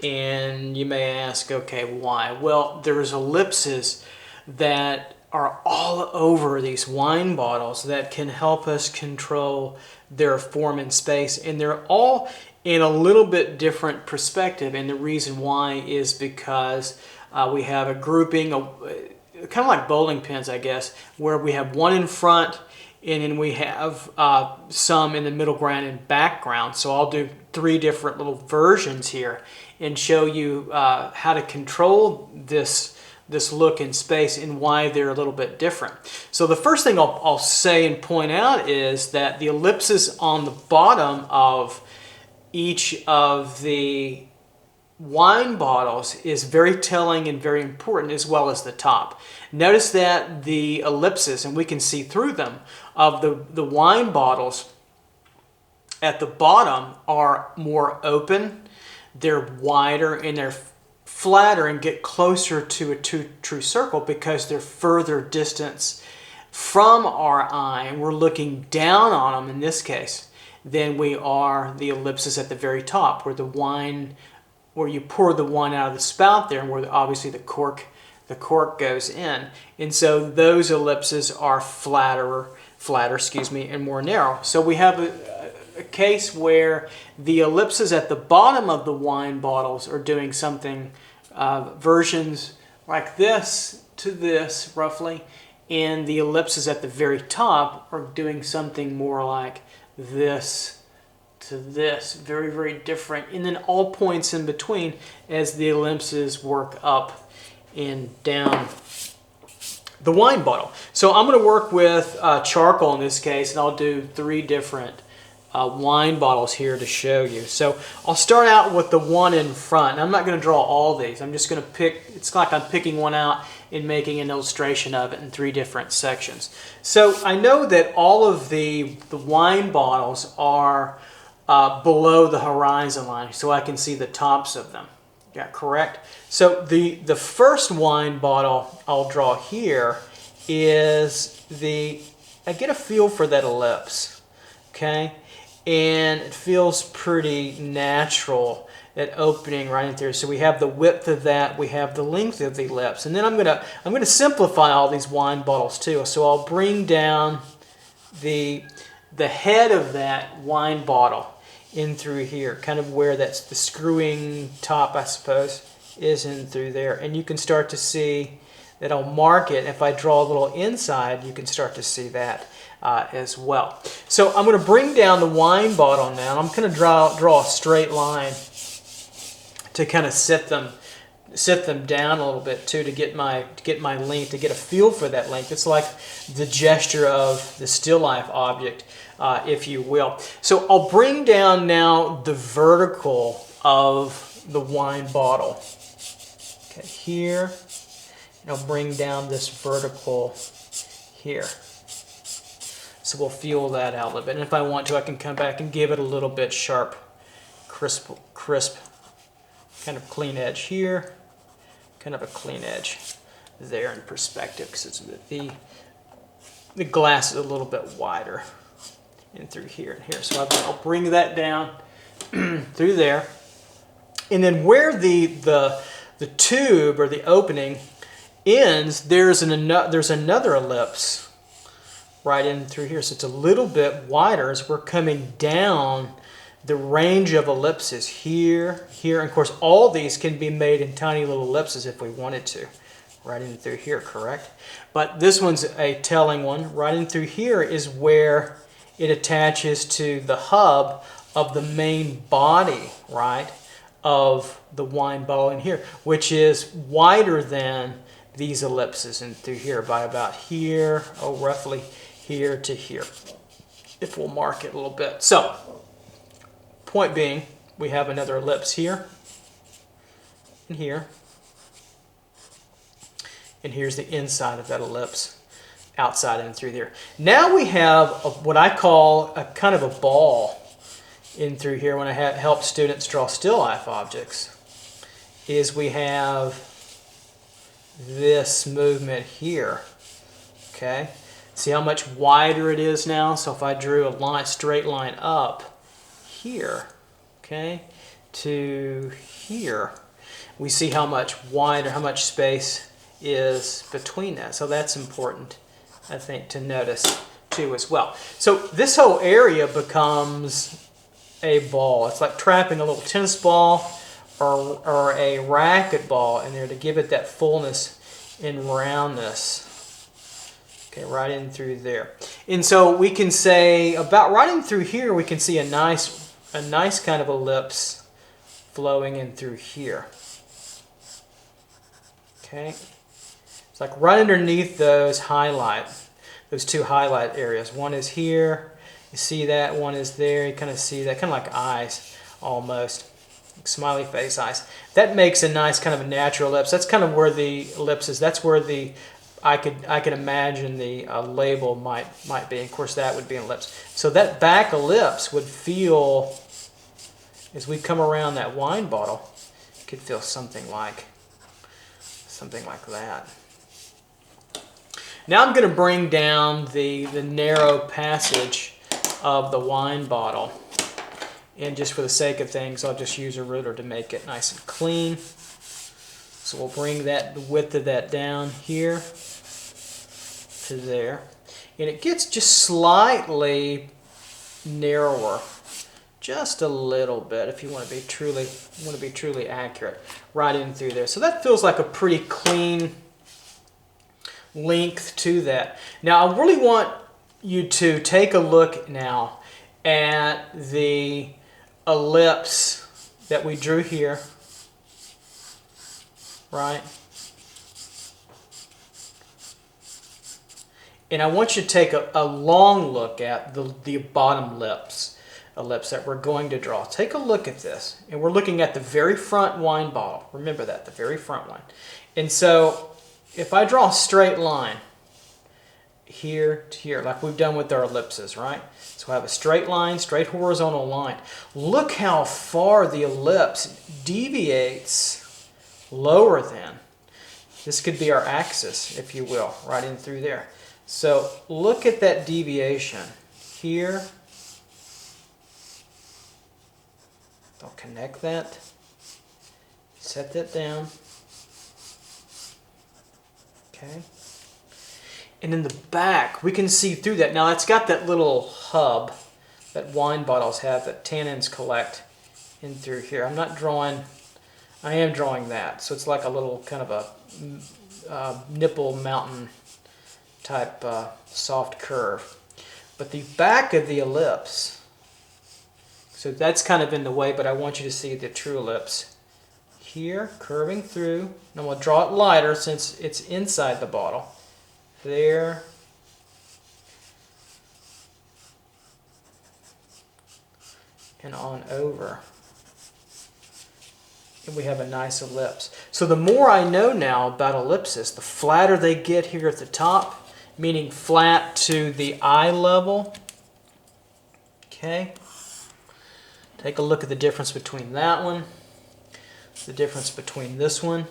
And you may ask, okay, why? Well, there's ellipses that are all over these wine bottles that can help us control their form in space. And they're all in a little bit different perspective. And the reason why is because we have a grouping, kind of like bowling pins, I guess, where we have one in front and then we have some in the middle ground and background. So I'll do 3 different little versions here and show you how to control this look in space and why they're a little bit different. So the first thing I'll say and point out is that the ellipses on the bottom of each of the wine bottles is very telling and very important, as well as the top. Notice that the ellipses, and we can see through them, of the wine bottles at the bottom are more open, they're wider, and they're flatter and get closer to a true circle because they're further distance from our eye, and we're looking down on them in this case than we are the ellipses at the very top, where the wine, where you pour the wine out of the spout there, and where obviously the cork goes in. And so those ellipses are flatter, and more narrow. So we have a case where the ellipses at the bottom of the wine bottles are doing something, versions like this to this, roughly, and the ellipses at the very top are doing something more like this to this, very, very different. And then all points in between as the ellipses work up and down the wine bottle. So I'm going to work with charcoal in this case, and I'll do 3 different wine bottles here to show you. So I'll start out with the one in front. And I'm not going to draw all these. I'm just going to pick, it's like I'm picking one out and making an illustration of it in 3 different sections. So I know that all of the wine bottles are below the horizon line, so I can see the tops of them. Yeah, correct? So the first wine bottle I'll draw here is I get a feel for that ellipse, okay? And it feels pretty natural, that opening right in there. So we have the width of that, we have the length of the ellipse. And then I'm gonna simplify all these wine bottles too. So I'll bring down the head of that wine bottle in through here, kind of where that's the screwing top, I suppose, is in through there. And you can start to see that I'll mark it. If I draw a little inside, you can start to see that. as well. So I'm going to bring down the wine bottle now. I'm going to draw a straight line to kind of set them down a little bit too, to get my length, to get a feel for that length. It's like the gesture of the still life object, if you will. So I'll bring down now the vertical of the wine bottle. Okay, here, and I'll bring down this vertical here. So we'll feel that out a little bit. And if I want to, I can come back and give it a little bit sharp, crisp, kind of clean edge here, kind of a clean edge there in perspective, because it's the glass is a little bit wider in through here and here. So I'll bring that down through there, and then where the tube or the opening ends, there's another ellipse right in through here. So it's a little bit wider as we're coming down the range of ellipses here, here, and of course all these can be made in tiny little ellipses if we wanted to, right in through here, correct? But this one's a telling one. Right in through here is where it attaches to the hub of the main body, right, of the wine bottle in here, which is wider than these ellipses in through here by about here, roughly here to here, if we'll mark it a little bit. So, point being, we have another ellipse here, and here, and here's the inside of that ellipse, outside and through there. Now we have what I call a kind of a ball in through here when I help students draw still life objects, is we have this movement here, okay? See how much wider it is now? So if I drew a straight line up here, okay, to here, we see how much wider, how much space is between that. So that's important, I think, to notice too as well. So this whole area becomes a ball. It's like trapping a little tennis ball or a racket ball in there to give it that fullness and roundness. Okay, right in through there. And so we can say about right in through here, we can see a nice kind of ellipse flowing in through here. Okay, it's like right underneath those two highlight areas. One is here, you see that, one is there, you kind of see that, kind of like eyes almost, like smiley face eyes. That makes a nice kind of a natural ellipse. That's kind of where the ellipse is. That's where I could imagine the label might be. Of course, that would be an ellipse. So that back ellipse would feel, as we come around that wine bottle, it could feel something like that. Now I'm going to bring down the narrow passage of the wine bottle. And just for the sake of things, I'll just use a ruler to make it nice and clean. So we'll bring the width of that down here to there. And it gets just slightly narrower, just a little bit, if you want to be truly accurate, right in through there. So that feels like a pretty clean length to that. Now I really want you to take a look now at the ellipse that we drew here, right? And I want you to take a long look at the bottom ellipse that we're going to draw. Take a look at this. And we're looking at the very front wine bottle. Remember that, the very front one. And so if I draw a straight line here to here, like we've done with our ellipses, right? So I have a straight line, straight horizontal line. Look how far the ellipse deviates lower than. This could be our axis, if you will, right in through there. So look at that deviation here. I'll connect that, set that down. Okay. And in the back, we can see through that. Now it's got that little hub that wine bottles have that tannins collect in through here. I am drawing that. So it's like a little kind of a nipple mountain type soft curve. But the back of the ellipse, so that's kind of in the way, but I want you to see the true ellipse. Here, curving through, and I'm going to draw it lighter since it's inside the bottle. There. And on over. And we have a nice ellipse. So the more I know now about ellipses, the flatter they get here at the top, meaning flat to the eye level. Okay. Take a look at the difference between that one, the difference between this one,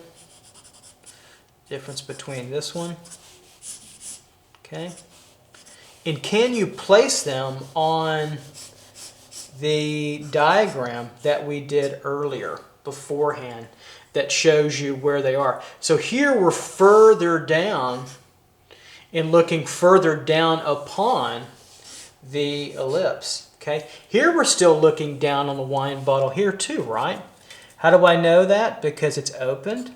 difference between this one. Okay. And can you place them on the diagram that we did earlier beforehand that shows you where they are? So here we're further down and looking further down upon the ellipse. Okay, here we're still looking down on the wine bottle here too, right? How do I know that? Because it's opened.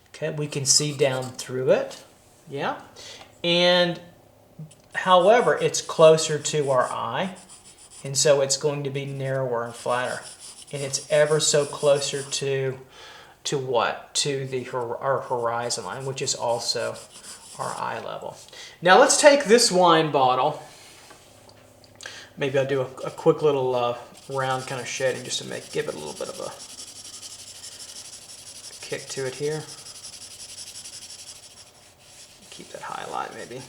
Okay, we can see down through it. Yeah, and however, it's closer to our eye, and so it's going to be narrower and flatter, and it's ever so closer to what? To our horizon line, which is also our eye level. Now let's take this wine bottle. Maybe I'll do a quick little round kind of shading just to give it a little bit of a kick to it here. Keep that highlight maybe.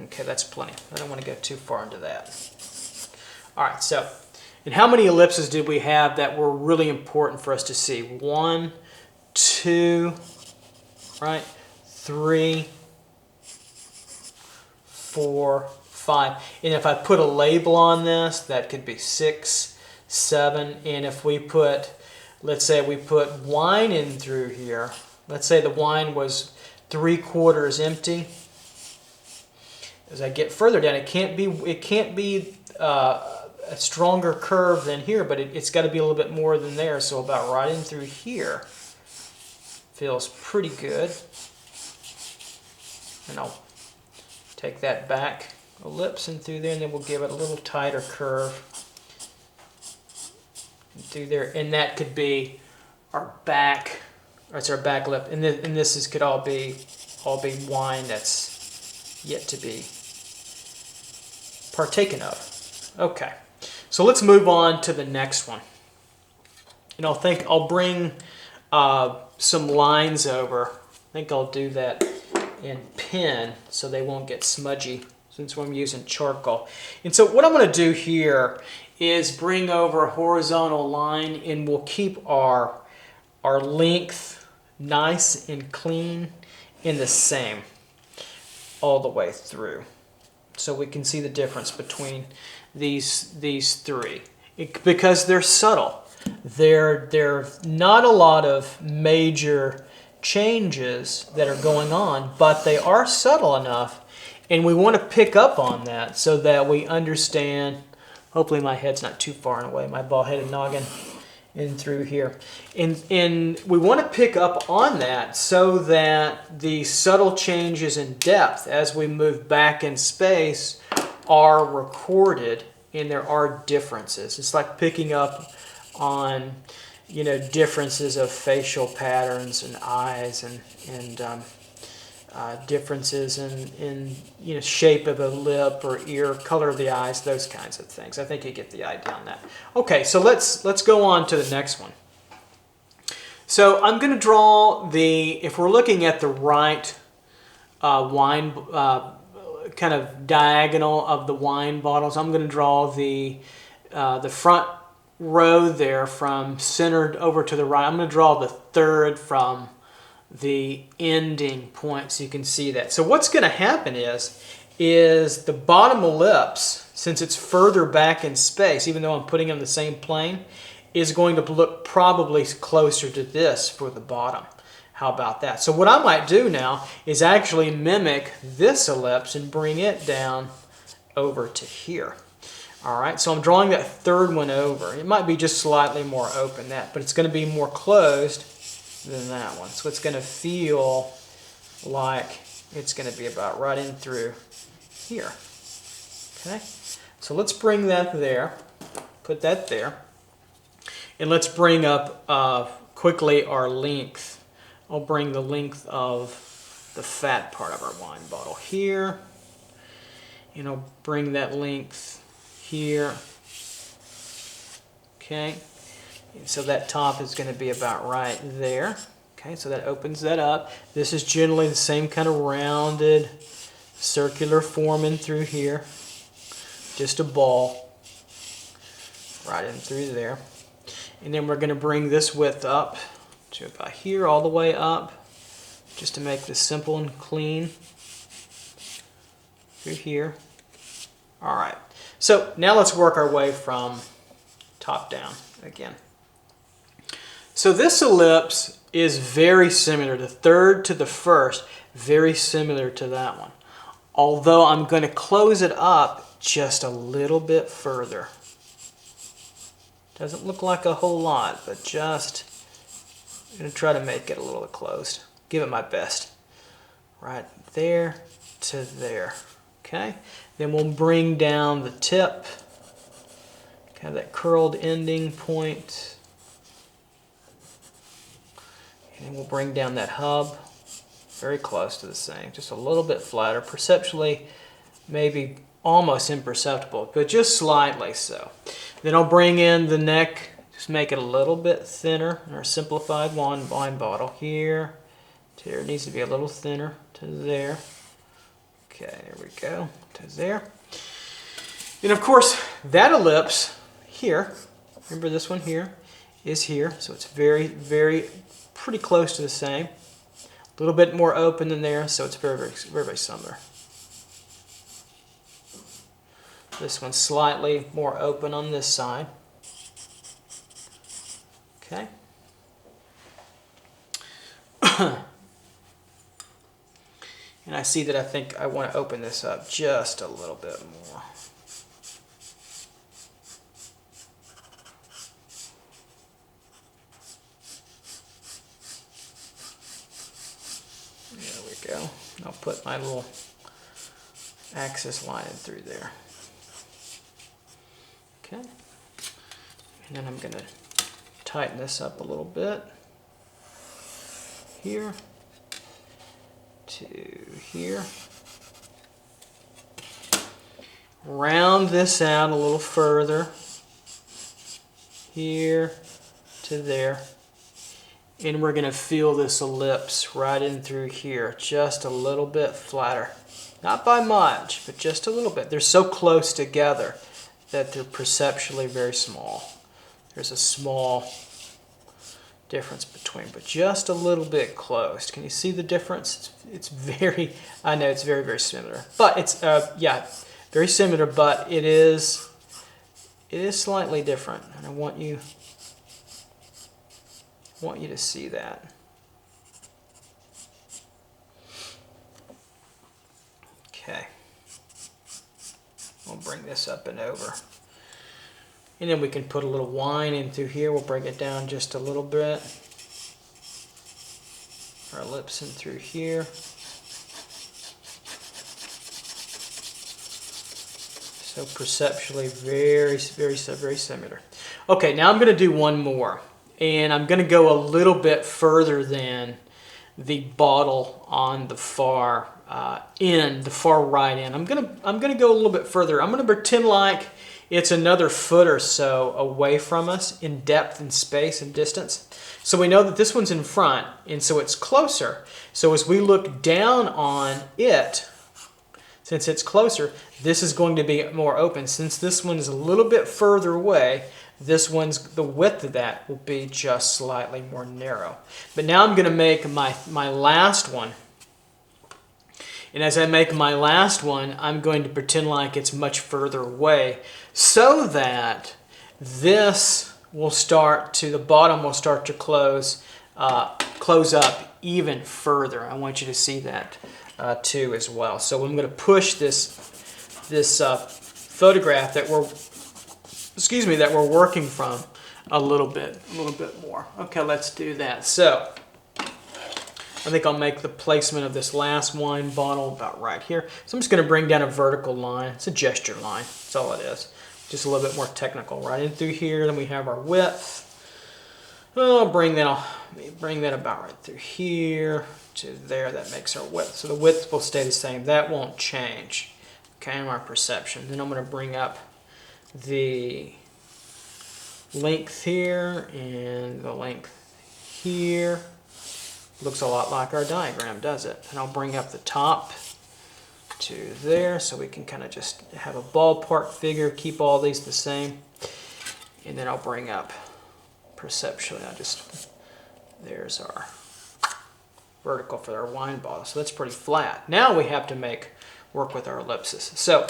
Okay, that's plenty. I don't want to go too far into that. All right, so, and how many ellipses did we have that were really important for us to see? 1, 2, right? 3, 4, 5. And if I put a label on this, that could be 6, 7. And if we put, let's say we put wine in through here. Let's say the wine was 3/4 empty. As I get further down, it can't be a stronger curve than here, but it's got to be a little bit more than there. So about right in through here feels pretty good. And I'll take that back ellipse in through there, and then we'll give it a little tighter curve through there. And that could be our back. That's our back lip, and this could all be wine that's yet to be partaken of. Okay, so let's move on to the next one. And I'll bring some lines over. I think I'll do that in pen so they won't get smudgy since I'm using charcoal. And so what I'm going to do here is bring over a horizontal line, and we'll keep our length nice and clean and the same all the way through. So we can see the difference between these three because they're subtle. They're not a lot of major changes that are going on, but they are subtle enough, and we want to pick up on that so that we understand. Hopefully my head's not too far away, my bald-headed noggin in through here. And we want to pick up on that so that the subtle changes in depth as we move back in space are recorded, and there are differences. It's like picking up on, differences of facial patterns and eyes and differences in shape of a lip or ear, color of the eyes, those kinds of things. I think you get the idea on that. Okay, so let's go on to the next one. So I'm going to draw if we're looking at the right wine kind of diagonal of the wine bottles, I'm going to draw the front row there from centered over to the right. I'm going to draw the third from the ending point so you can see that. So what's going to happen is the bottom ellipse, since it's further back in space, even though I'm putting it on the same plane, is going to look probably closer to this for the bottom. How about that? So what I might do now is actually mimic this ellipse and bring it down over to here. All right, so I'm drawing that third one over. It might be just slightly more open, but it's going to be more closed than that one. So it's going to feel like it's going to be about right in through here. Okay, so let's bring that there, put that there, and let's bring up quickly our length. I'll bring the length of the fat part of our wine bottle here, and I'll bring that length here. Okay, and so that top is going to be about right there. Okay, so that opens that up. This is generally the same kind of rounded circular form in through here. Just a ball right in through there. And then we're going to bring this width up to about here, all the way up, just to make this simple and clean through here. All right, so now let's work our way from top down again. So this ellipse is very similar, the third to the first, very similar to that one. Although I'm going to close it up just a little bit further. Doesn't look like a whole lot, but just I'm going to try to make it a little bit closed. Give it my best. Right there to there. Okay? Then we'll bring down the tip. Kind of that curled ending point. And then we'll bring down that hub. Very close to the same. Just a little bit flatter. Perceptually, maybe almost imperceptible, but just slightly so. Then I'll bring in the neck, just make it a little bit thinner in our simplified wine bottle here to there. It needs to be a little thinner to there. Okay, there we go, to there. And of course, that ellipse here, remember this one here, is here, so it's very, very, pretty close to the same. A little bit more open than there, so it's very, very, very, very similar. This one's slightly more open on this side. Okay. And I see that I think I want to open this up just a little bit more. There we go. I'll put my little axis line in through there. Okay. And then I'm going to tighten this up a little bit. Here to here. Round this out a little further. Here to there. And we're going to feel this ellipse right in through here, just a little bit flatter. Not by much, but just a little bit. They're so close together that they're perceptually very small. There's a small difference between, but just a little bit close. Can you see the difference? It's very, I know it's very, very similar. But it's, yeah, very similar, but it is slightly different. And I want you to see that. Okay. We'll bring this up and over. And then we can put a little wine in through here. We'll bring it down just a little bit. Our lips in through here. So perceptually very, very, very similar. Okay, now I'm going to do one more. And I'm going to go a little bit further than the bottle on the far end, the far right end. I'm gonna go a little bit further. I'm gonna pretend like it's another foot or so away from us in depth and space and distance. So we know that this one's in front, and so it's closer. So as we look down on it, since it's closer, this is going to be more open. Since this one is a little bit further away, this one's, the width of that will be just slightly more narrow. But now I'm going to make my last one. And as I make my last one, I'm going to pretend like it's much further away so that this will start to, the bottom will start to close up even further. I want you to see that too as well. So I'm going to push this photograph that we're excuse me, that we're working from a little bit more. Okay, let's do that. So I think I'll make the placement of this last wine bottle about right here. So I'm just going to bring down a vertical line. It's a gesture line. That's all it is. Just a little bit more technical. Right in through here. Then we have our width. I'll bring that about right through here to there. That makes our width. So the width will stay the same. That won't change. Okay, and our perception. Then I'm going to bring up the length here and the length here. Looks a lot like our diagram, does it? And I'll bring up the top to there so we can kind of just have a ballpark figure, keep all these the same. And then I'll bring up perceptually. There's our vertical for our wine bottle. So that's pretty flat. Now we have to work with our ellipses. So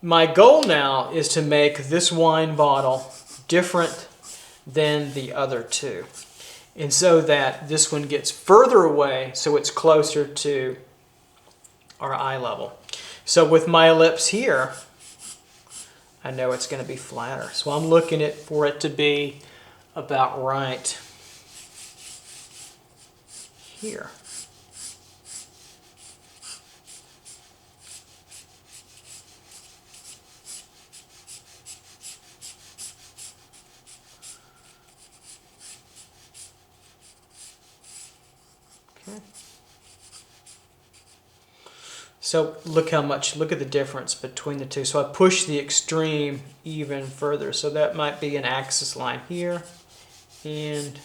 my goal now is to make this wine bottle different than the other two. And so that this one gets further away, so it's closer to our eye level. So with my ellipse here, I know it's going to be flatter. So I'm looking for it to be about right here. So look at the difference between the two. So I push the extreme even further. So that might be an axis line here and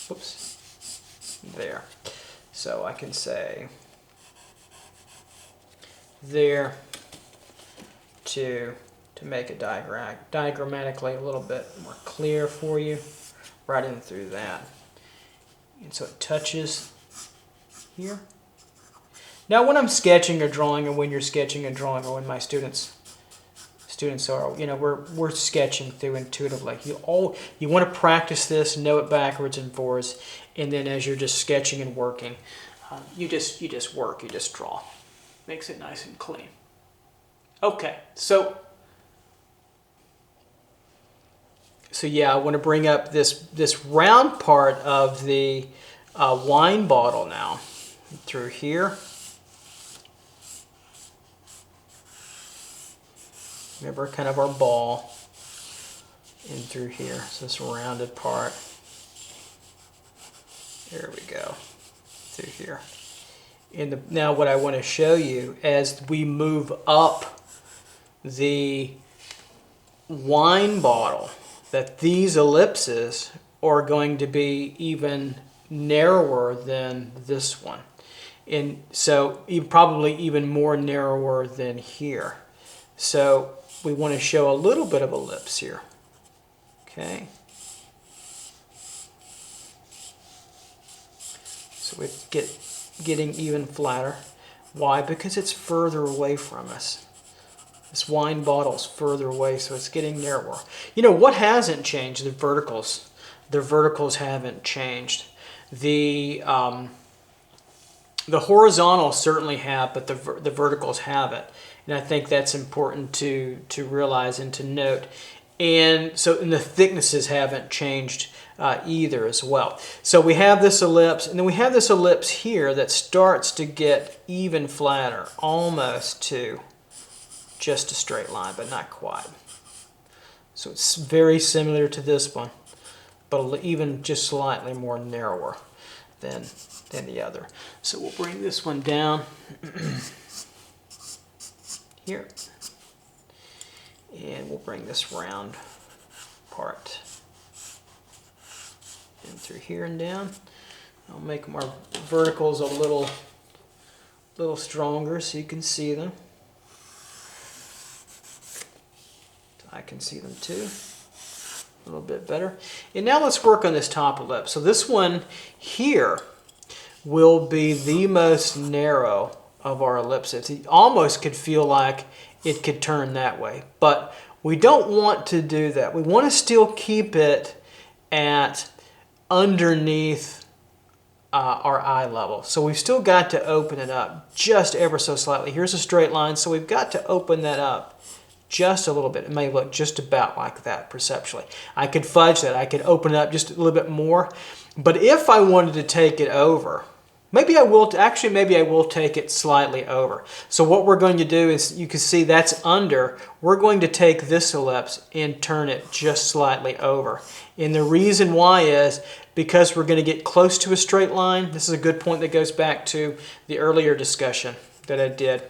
whoops, there. So I can say there to make it diagrammatically a little bit more clear for you, right in through that. And so it touches here. Now when I'm sketching or drawing, or when you're sketching and drawing, or when my students are, we're sketching through intuitively. You want to practice this, know it backwards and forwards, and then as you're just sketching and working, you just draw. Makes it nice and clean. Okay, so yeah, I want to bring up this round part of the wine bottle now through here. Remember, kind of our ball in through here. So this rounded part. There we go. Through here. Now what I want to show you, as we move up the wine bottle, that these ellipses are going to be even narrower than this one. And so probably even more narrower than here. So we want to show a little bit of ellipse here. Okay. So it's getting even flatter. Why? Because it's further away from us. This wine bottle's further away, so it's getting narrower. You know what hasn't changed? The verticals. The verticals haven't changed. The horizontals certainly have, but the verticals haven't. And I think that's important to realize and to note. And the thicknesses haven't changed either as well. So we have this ellipse, and then we have this ellipse here that starts to get even flatter, almost to just a straight line, but not quite. So it's very similar to this one, but even just slightly more narrower than the other. So we'll bring this one down here, and we'll bring this round part in through here and down. I'll make our verticals a little stronger so you can see them. I can see them too a little bit better. And now let's work on this top ellipse. So this one here will be the most narrow of our ellipses. It almost could feel like it could turn that way, but we don't want to do that. We want to still keep it at underneath our eye level. So we've still got to open it up just ever so slightly. Here's a straight line, so we've got to open that up just a little bit. It may look just about like that perceptually. I could fudge that. I could open it up just a little bit more. But if I wanted to take it over, maybe I will take it slightly over. So what we're going to do is, you can see that's under. We're going to take this ellipse and turn it just slightly over. And the reason why is because we're going to get close to a straight line. This is a good point that goes back to the earlier discussion that I did,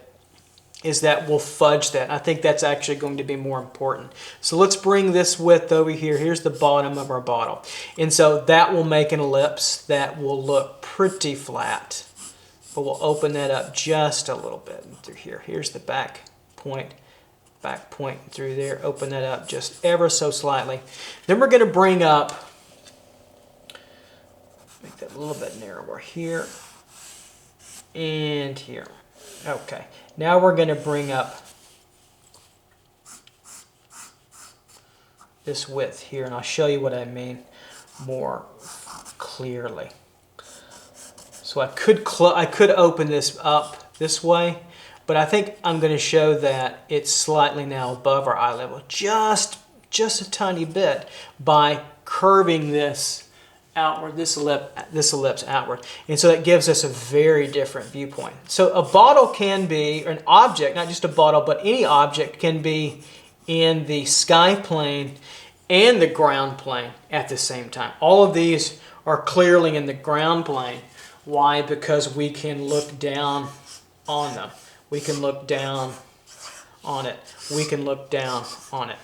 is that we'll fudge that. I think that's actually going to be more important. So let's bring this width over here. Here's the bottom of our bottle. And so that will make an ellipse that will look pretty flat. But we'll open that up just a little bit through here. Here's the back point through there. Open that up just ever so slightly. Then we're going to bring up, make that a little bit narrower here and here. Okay, now we're going to bring up this width here, and I'll show you what I mean more clearly. So I could open this up this way, but I think I'm going to show that it's slightly now above our eye level, just a tiny bit, by curving this outward, this ellipse outward. And so that gives us a very different viewpoint. So a bottle can be, or an object, not just a bottle, but any object can be in the sky plane and the ground plane at the same time. All of these are clearly in the ground plane. Why? Because we can look down on them. We can look down on it. We can look down on it.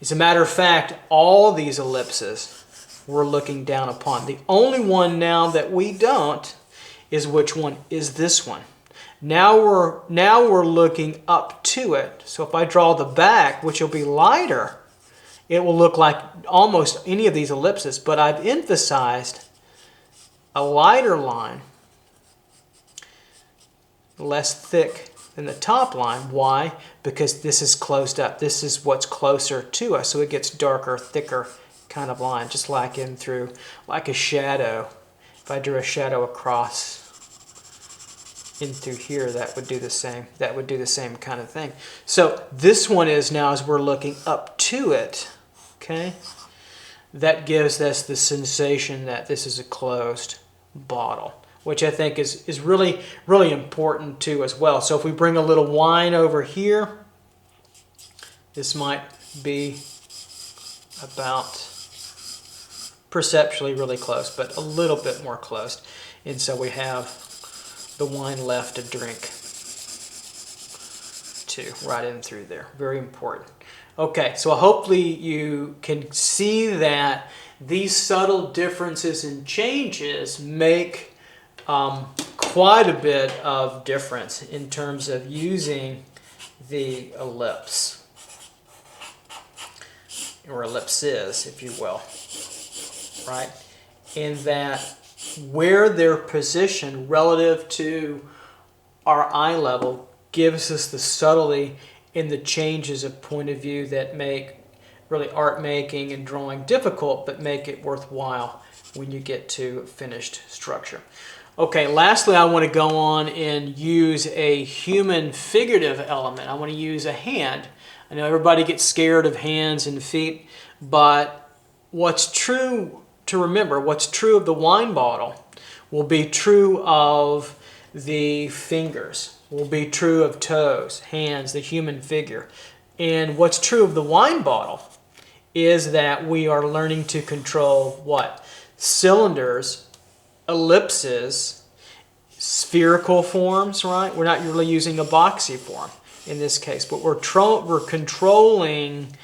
As a matter of fact, all these ellipses we're looking down upon. The only one now that we don't is which one? Is this one. Now we're looking up to it. So if I draw the back, which will be lighter, it will look like almost any of these ellipses, but I've emphasized a lighter line, less thick than the top line. Why? Because this is closed up. This is what's closer to us, so it gets darker, thicker kind of line, just like in through, like a shadow. If I drew a shadow across in through here, that would do the same. That would do the same kind of thing. So this one is now, as we're looking up to it, okay, that gives us the sensation that this is a closed bottle, which I think is really, really important too as well. So if we bring a little wine over here, this might be about perceptually really close, but a little bit more closed. And so we have the wine left to drink too, right in through there. Very important. Okay, so hopefully you can see that these subtle differences and changes make quite a bit of difference in terms of using the ellipse, or ellipses, if you will. Right? In that where they're positioned relative to our eye level gives us the subtlety in the changes of point of view that make really art making and drawing difficult, but make it worthwhile when you get to finished structure. Okay, lastly, I want to go on and use a human figurative element. I want to use a hand. I know everybody gets scared of hands and feet, but what's true to remember, what's true of the wine bottle will be true of the fingers, will be true of toes, hands, the human figure. And what's true of the wine bottle is that we are learning to control what? Cylinders, ellipses, spherical forms, right? We're not really using a boxy form in this case, but we're controlling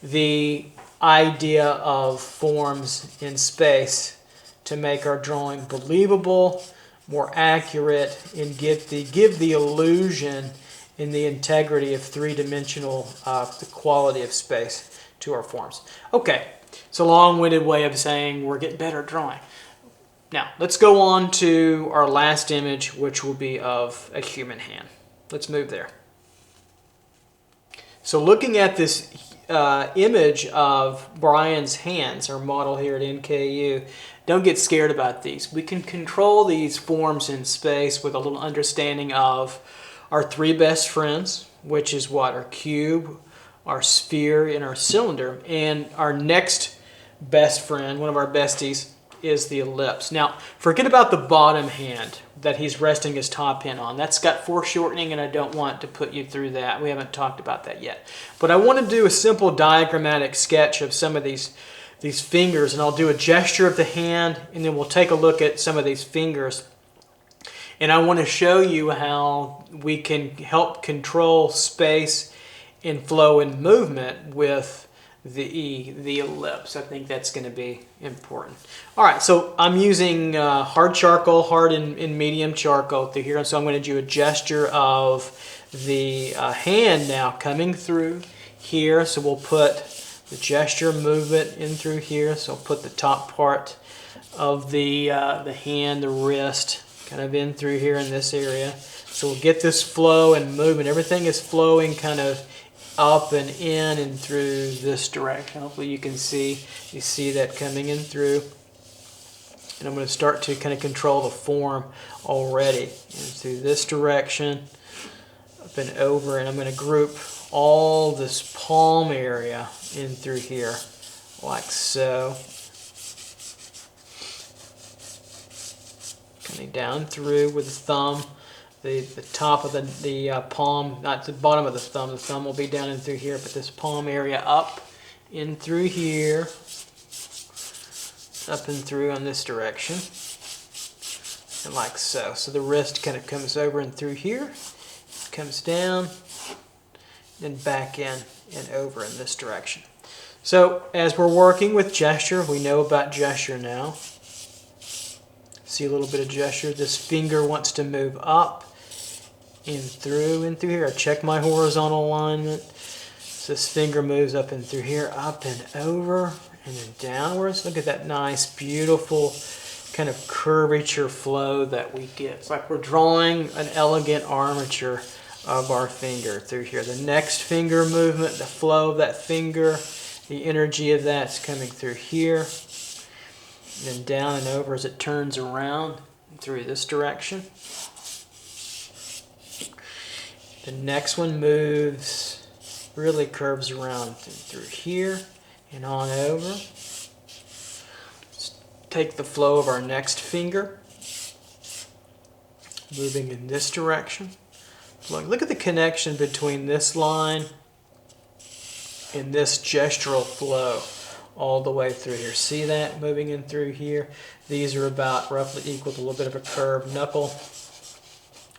the idea of forms in space to make our drawing believable, more accurate, and give the illusion and the integrity of three-dimensional, the quality of space to our forms. Okay, it's a long-winded way of saying we're getting better at drawing. Now, let's go on to our last image, which will be of a human hand. Let's move there. So looking at this image of Brian's hands, our model here at NKU, don't get scared about these. We can control these forms in space with a little understanding of our three best friends, which is what? Our cube, our sphere and our cylinder. And our next best friend, one of our besties, is the ellipse. Now, forget about the bottom hand that he's resting his top hand on. That's got foreshortening, and I don't want to put you through that. We haven't talked about that yet. But I want to do a simple diagrammatic sketch of some of these fingers, and I'll do a gesture of the hand, and then we'll take a look at some of these fingers. And I want to show you how we can help control space and flow and movement with the ellipse. I think that's going to be important. All right, so I'm using hard charcoal, hard and medium charcoal through here. So I'm going to do a gesture of the hand now coming through here. So we'll put the gesture movement in through here. So I'll put the top part of the hand, the wrist, kind of in through here in this area. So we'll get this flow and movement. Everything is flowing kind of up and in and through this direction. Hopefully you can see that coming in through. And I'm going to start to kind of control the form already. And through this direction, up and over, and I'm going to group all this palm area in through here, like so. Coming down through with the thumb. The top of the palm, not the bottom of the thumb will be down in through here, but this palm area up in through here, up and through on this direction, and like so. So the wrist kind of comes over and through here, comes down, then back in and over in this direction. So as we're working with gesture, we know about gesture now. See a little bit of gesture. This finger wants to move up, in through here. I check my horizontal alignment. So this finger moves up and through here, up and over, and then downwards. Look at that nice, beautiful kind of curvature flow that we get. It's like we're drawing an elegant armature of our finger through here. The next finger movement, the flow of that finger, the energy of that's coming through here, and then down and over as it turns around through this direction. The next one moves, really curves around through here and on over. Let's take the flow of our next finger, moving in this direction. Look at the connection between this line and this gestural flow all the way through here. See that moving in through here? These are about roughly equal to a little bit of a curve. Knuckle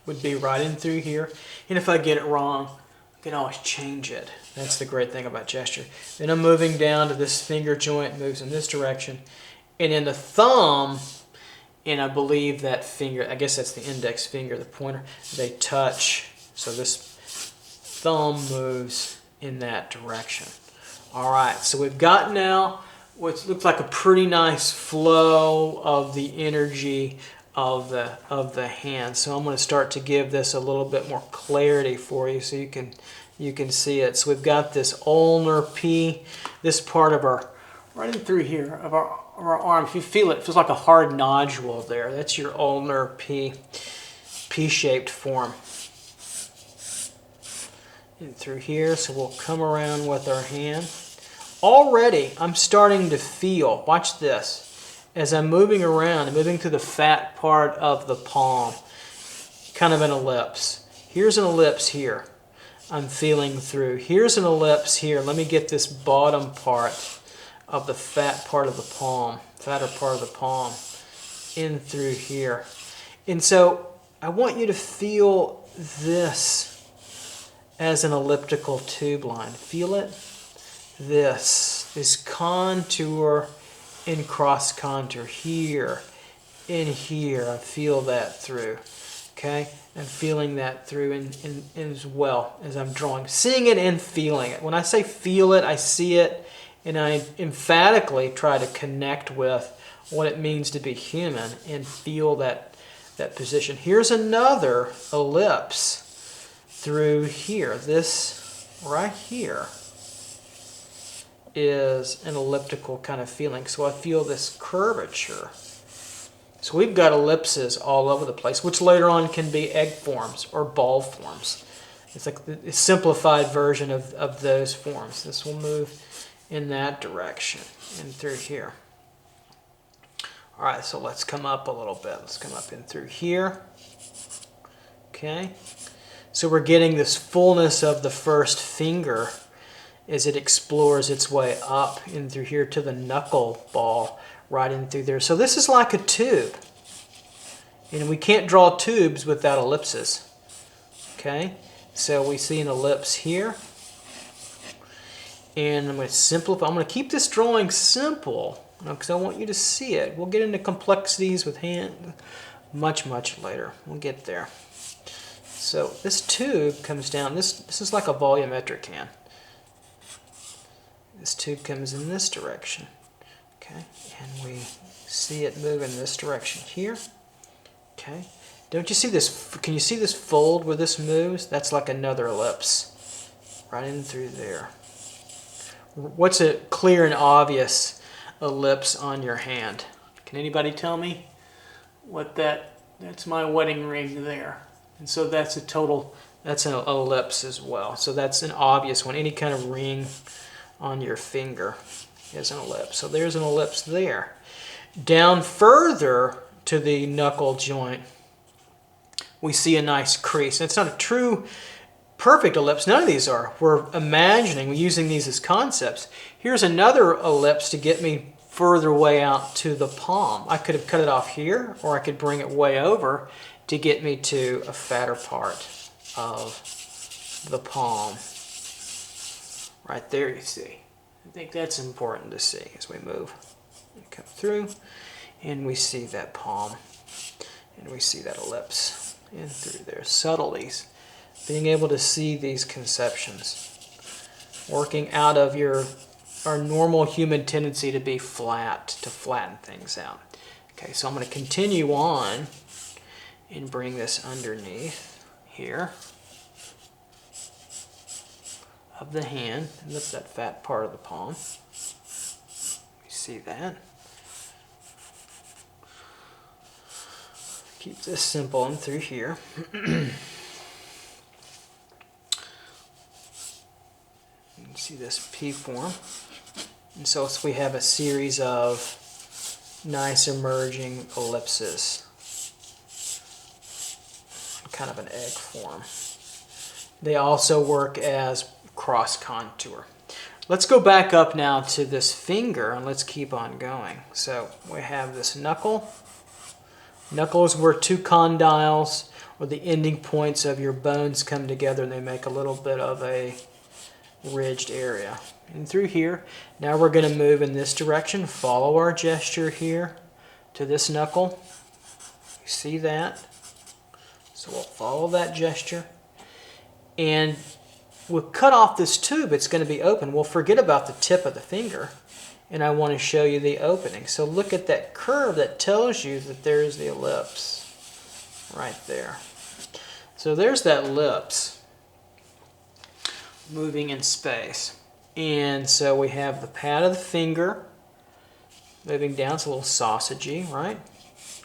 would be right in through here. And if I get it wrong, I can always change it. That's the great thing about gesture. Then I'm moving down to this finger joint, moves in this direction. And in the thumb, and I believe that finger, I guess that's the index finger, the pointer, they touch. So this thumb moves in that direction. All right, so we've got now what looks like a pretty nice flow of the energy of the hand. So I'm going to start to give this a little bit more clarity for you so you can see it. So we've got this ulnar P, this part of our, right in through here of our arm. If you feel it, it feels like a hard nodule there. That's your ulnar P, P-shaped form. In through here, so we'll come around with our hand. Already, I'm starting to feel, watch this, as I'm moving around, I'm moving to the fat part of the palm, kind of an ellipse. Here's an ellipse here. I'm feeling through. Here's an ellipse here. Let me get this bottom part of the fat part of the palm, fatter part of the palm, in through here. And so I want you to feel this as an elliptical tube line. Feel it? This contour and cross contour here, in here. I feel that through. Okay? I'm feeling that through in as well as I'm drawing. Seeing it and feeling it. When I say feel it, I see it, and I emphatically try to connect with what it means to be human and feel that position. Here's another ellipse through here. This right here is an elliptical kind of feeling. So I feel this curvature. So we've got ellipses all over the place, which later on can be egg forms or ball forms. It's like the simplified version of those forms. This will move in that direction and through here. All right, so let's come up a little bit. Let's come up in through here. Okay, so we're getting this fullness of the first finger as it explores its way up in through here to the knuckle ball right in through there. So this is like a tube. And we can't draw tubes without ellipses. Okay, so we see an ellipse here. And I'm going to simplify. I'm going to keep this drawing simple because I want you to see it. We'll get into complexities with hand much later. We'll get there. So this tube comes down. This is like a volumetric hand. This tube comes in this direction. Okay, and we see it move in this direction here. Okay, don't you see this? Can you see this fold where this moves? That's like another ellipse right in through there. What's a clear and obvious ellipse on your hand? Can anybody tell me what that's my wedding ring there. And so that's that's an ellipse as well. So that's an obvious one. Any kind of ring on your finger is an ellipse. So there's an ellipse there. Down further to the knuckle joint, we see a nice crease. And it's not a true perfect ellipse. None of these are. We're imagining, we're using these as concepts. Here's another ellipse to get me further way out to the palm. I could have cut it off here, or I could bring it way over to get me to a fatter part of the palm. Right there, you see. I think that's important to see as we move. We come through, and we see that palm, and we see that ellipse in through there. Subtleties. Being able to see these conceptions. Working out of our normal human tendency to be flat, to flatten things out. Okay, so I'm going to continue on and bring this underneath here of the hand, and lift that fat part of the palm. You see that? Keep this simple and through here. You can see this P form. And so we have a series of nice emerging ellipses. Kind of an egg form. They also work as cross contour. Let's go back up now to this finger and let's keep on going. So we have this knuckle. Knuckle is where two condyles or the ending points of your bones come together and they make a little bit of a ridged area. And through here, now we're going to move in this direction. Follow our gesture here to this knuckle. You see that? So we'll follow that gesture. And we'll cut off this tube. It's going to be open. We'll forget about the tip of the finger. And I want to show you the opening. So look at that curve that tells you that there's the ellipse right there. So there's that ellipse moving in space. And so we have the pad of the finger moving down. It's a little sausagey, right?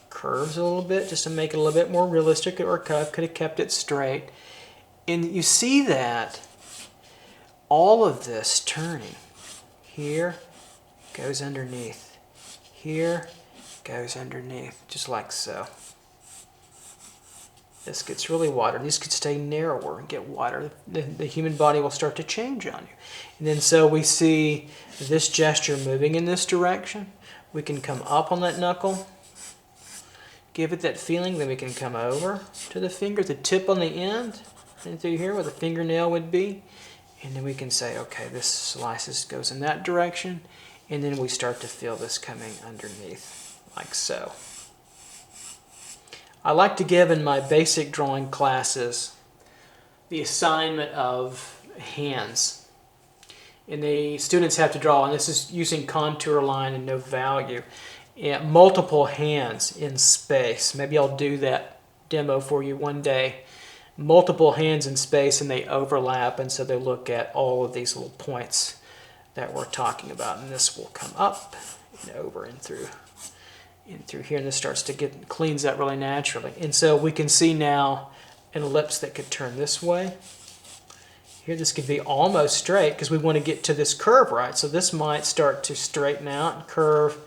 Curves a little bit just to make it a little bit more realistic, or could have kept it straight. And you see that all of this turning here goes underneath, here goes underneath, just like so. This gets really wider. These could stay narrower and get wider. The human body will start to change on you. And then so we see this gesture moving in this direction. We can come up on that knuckle, give it that feeling, then we can come over to the finger, the tip on the end, and through here where the fingernail would be. And then we can say, okay, this slices goes in that direction. And then we start to feel this coming underneath, like so. I like to give in my basic drawing classes the assignment of hands. And the students have to draw, and this is using contour line and no value, multiple hands in space. Maybe I'll do that demo for you one day. Multiple hands in space, and they overlap, and so they look at all of these little points that we're talking about. And this will come up and over and through here, and this starts to cleans that really naturally. And so we can see now an ellipse that could turn this way Here this could be almost straight because we want to get to this curve, right? So this might start to straighten out and curve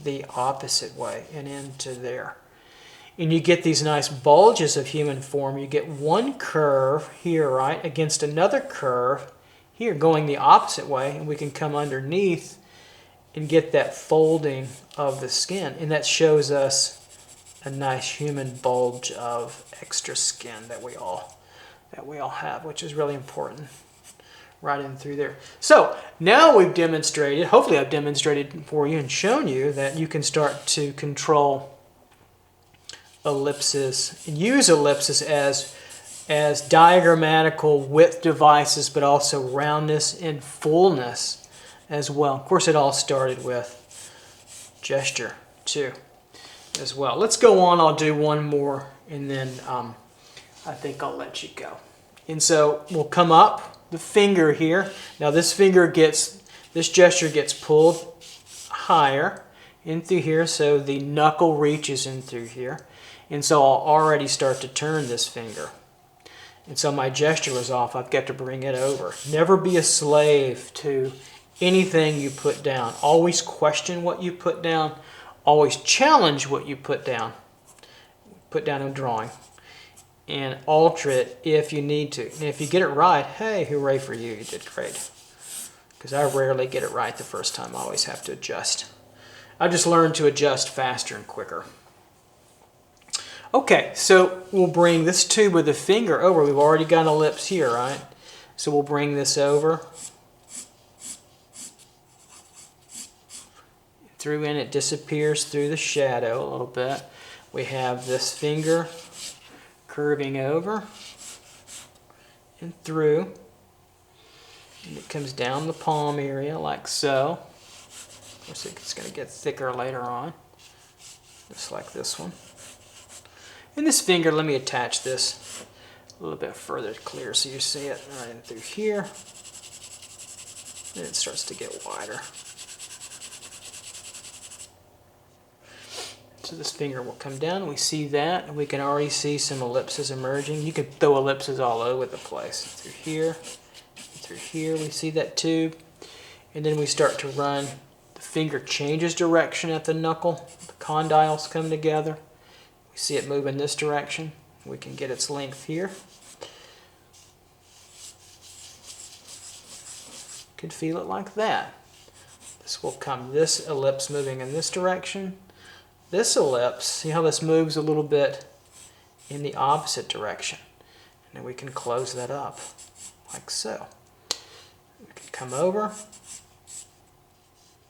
the opposite way and into there. And you get these nice bulges of human form. You get one curve here, right, against another curve here going the opposite way, and we can come underneath and get that folding of the skin. And that shows us a nice human bulge of extra skin that we all have, which is really important right in through there. So now we've demonstrated, hopefully I've demonstrated for you and shown you that you can start to control ellipses and use ellipses as diagrammatical width devices, but also roundness and fullness as well. Of course, it all started with gesture too as well. Let's go on. I'll do one more and then I think I'll let you go. And so we'll come up the finger here. Now this gesture gets pulled higher in through here, so the knuckle reaches in through here. And so I'll already start to turn this finger. And so my gesture is off. I've got to bring it over. Never be a slave to anything you put down. Always question what you put down. Always challenge what you put down. Put down in drawing. And alter it if you need to. And if you get it right, hey, hooray for you. You did great. Because I rarely get it right the first time. I always have to adjust. I've just learned to adjust faster and quicker. Okay, so we'll bring this tube with the finger over. We've already got an ellipse here, right? So we'll bring this over. Through and it disappears through the shadow a little bit. We have this finger curving over and through. And it comes down the palm area like so. Of course, it's going to get thicker later on, just like this one. And this finger, let me attach this a little bit further clear so you see it right in through here. And it starts to get wider. So this finger will come down, we see that, and we can already see some ellipses emerging. You could throw ellipses all over the place. Through here, we see that tube. And then we start to run. The finger changes direction at the knuckle. The condyles come together. We see it move in this direction. We can get its length here. You can feel it like that. This ellipse moving in this direction. This ellipse, see how this moves a little bit in the opposite direction. And then we can close that up like so. We can come over.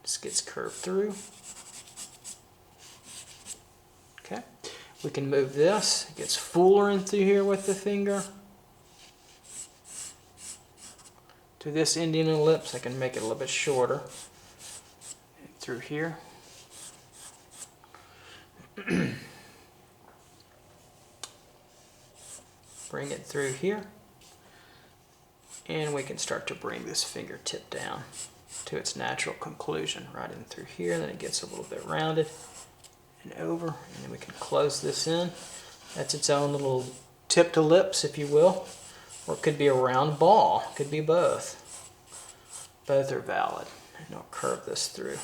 This gets curved through. Okay. We can move this. It gets fuller in through here with the finger. To this Indian ellipse, I can make it a little bit shorter. And through here. Bring it through here. And we can start to bring this fingertip down to its natural conclusion right in through here. Then it gets a little bit rounded and over, and then we can close this in. That's its own little tipped ellipse, if you will, or it could be a round ball. It could be both. Both are valid. And I'll curve this through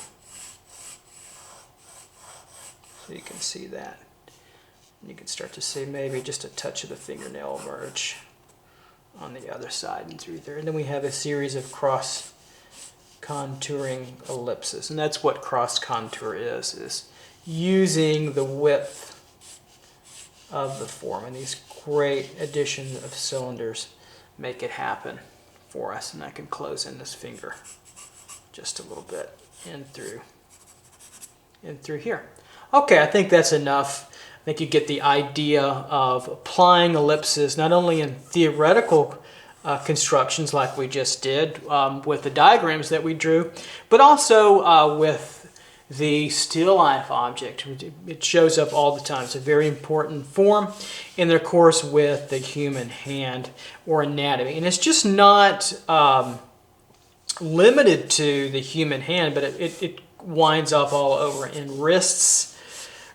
so you can see that. You can start to see maybe just a touch of the fingernail emerge on the other side and through there. And then we have a series of cross contouring ellipses, and that's what cross contour is using the width of the form, and these great addition of cylinders make it happen for us. And I can close in this finger just a little bit in through here. Okay, I think that's enough. I think you get the idea of applying ellipses not only in theoretical constructions like we just did with the diagrams that we drew, but also with the still life object. It shows up all the time. It's a very important form in their course with the human hand or anatomy. And it's just not limited to the human hand, but it winds up all over in wrists,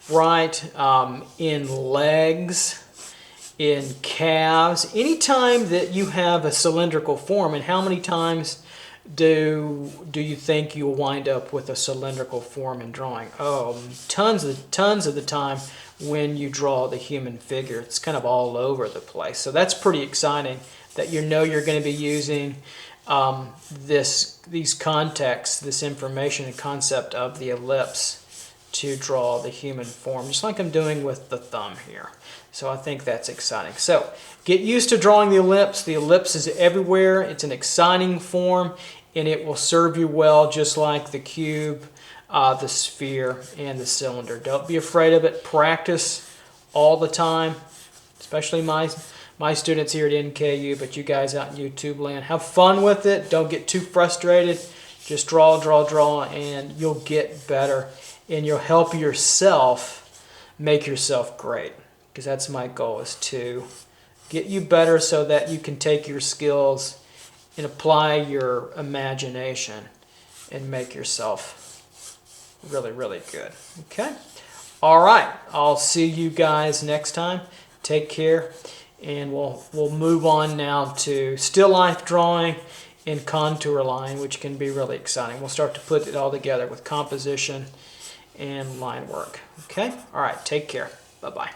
right, in legs, in calves. Anytime that you have a cylindrical form, and how many times do you think you'll wind up with a cylindrical form in drawing? Oh, tons of the time when you draw the human figure. It's kind of all over the place. So that's pretty exciting that you know you're going to be using these contexts, this information and concept of the ellipse to draw the human form, just like I'm doing with the thumb here. So I think that's exciting. So get used to drawing the ellipse. The ellipse is everywhere. It's an exciting form, and it will serve you well, just like the cube, the sphere, and the cylinder. Don't be afraid of it. Practice all the time, especially my students here at NKU, but you guys out in YouTube land. Have fun with it. Don't get too frustrated. Just draw, draw, draw, and you'll get better. And you'll help yourself make yourself great. Because that's my goal, is to get you better so that you can take your skills and apply your imagination and make yourself really, really good. Okay? All right. I'll see you guys next time. Take care. And we'll move on now to still life drawing and contour line, which can be really exciting. We'll start to put it all together with composition and line work. Okay? All right. Take care. Bye-bye.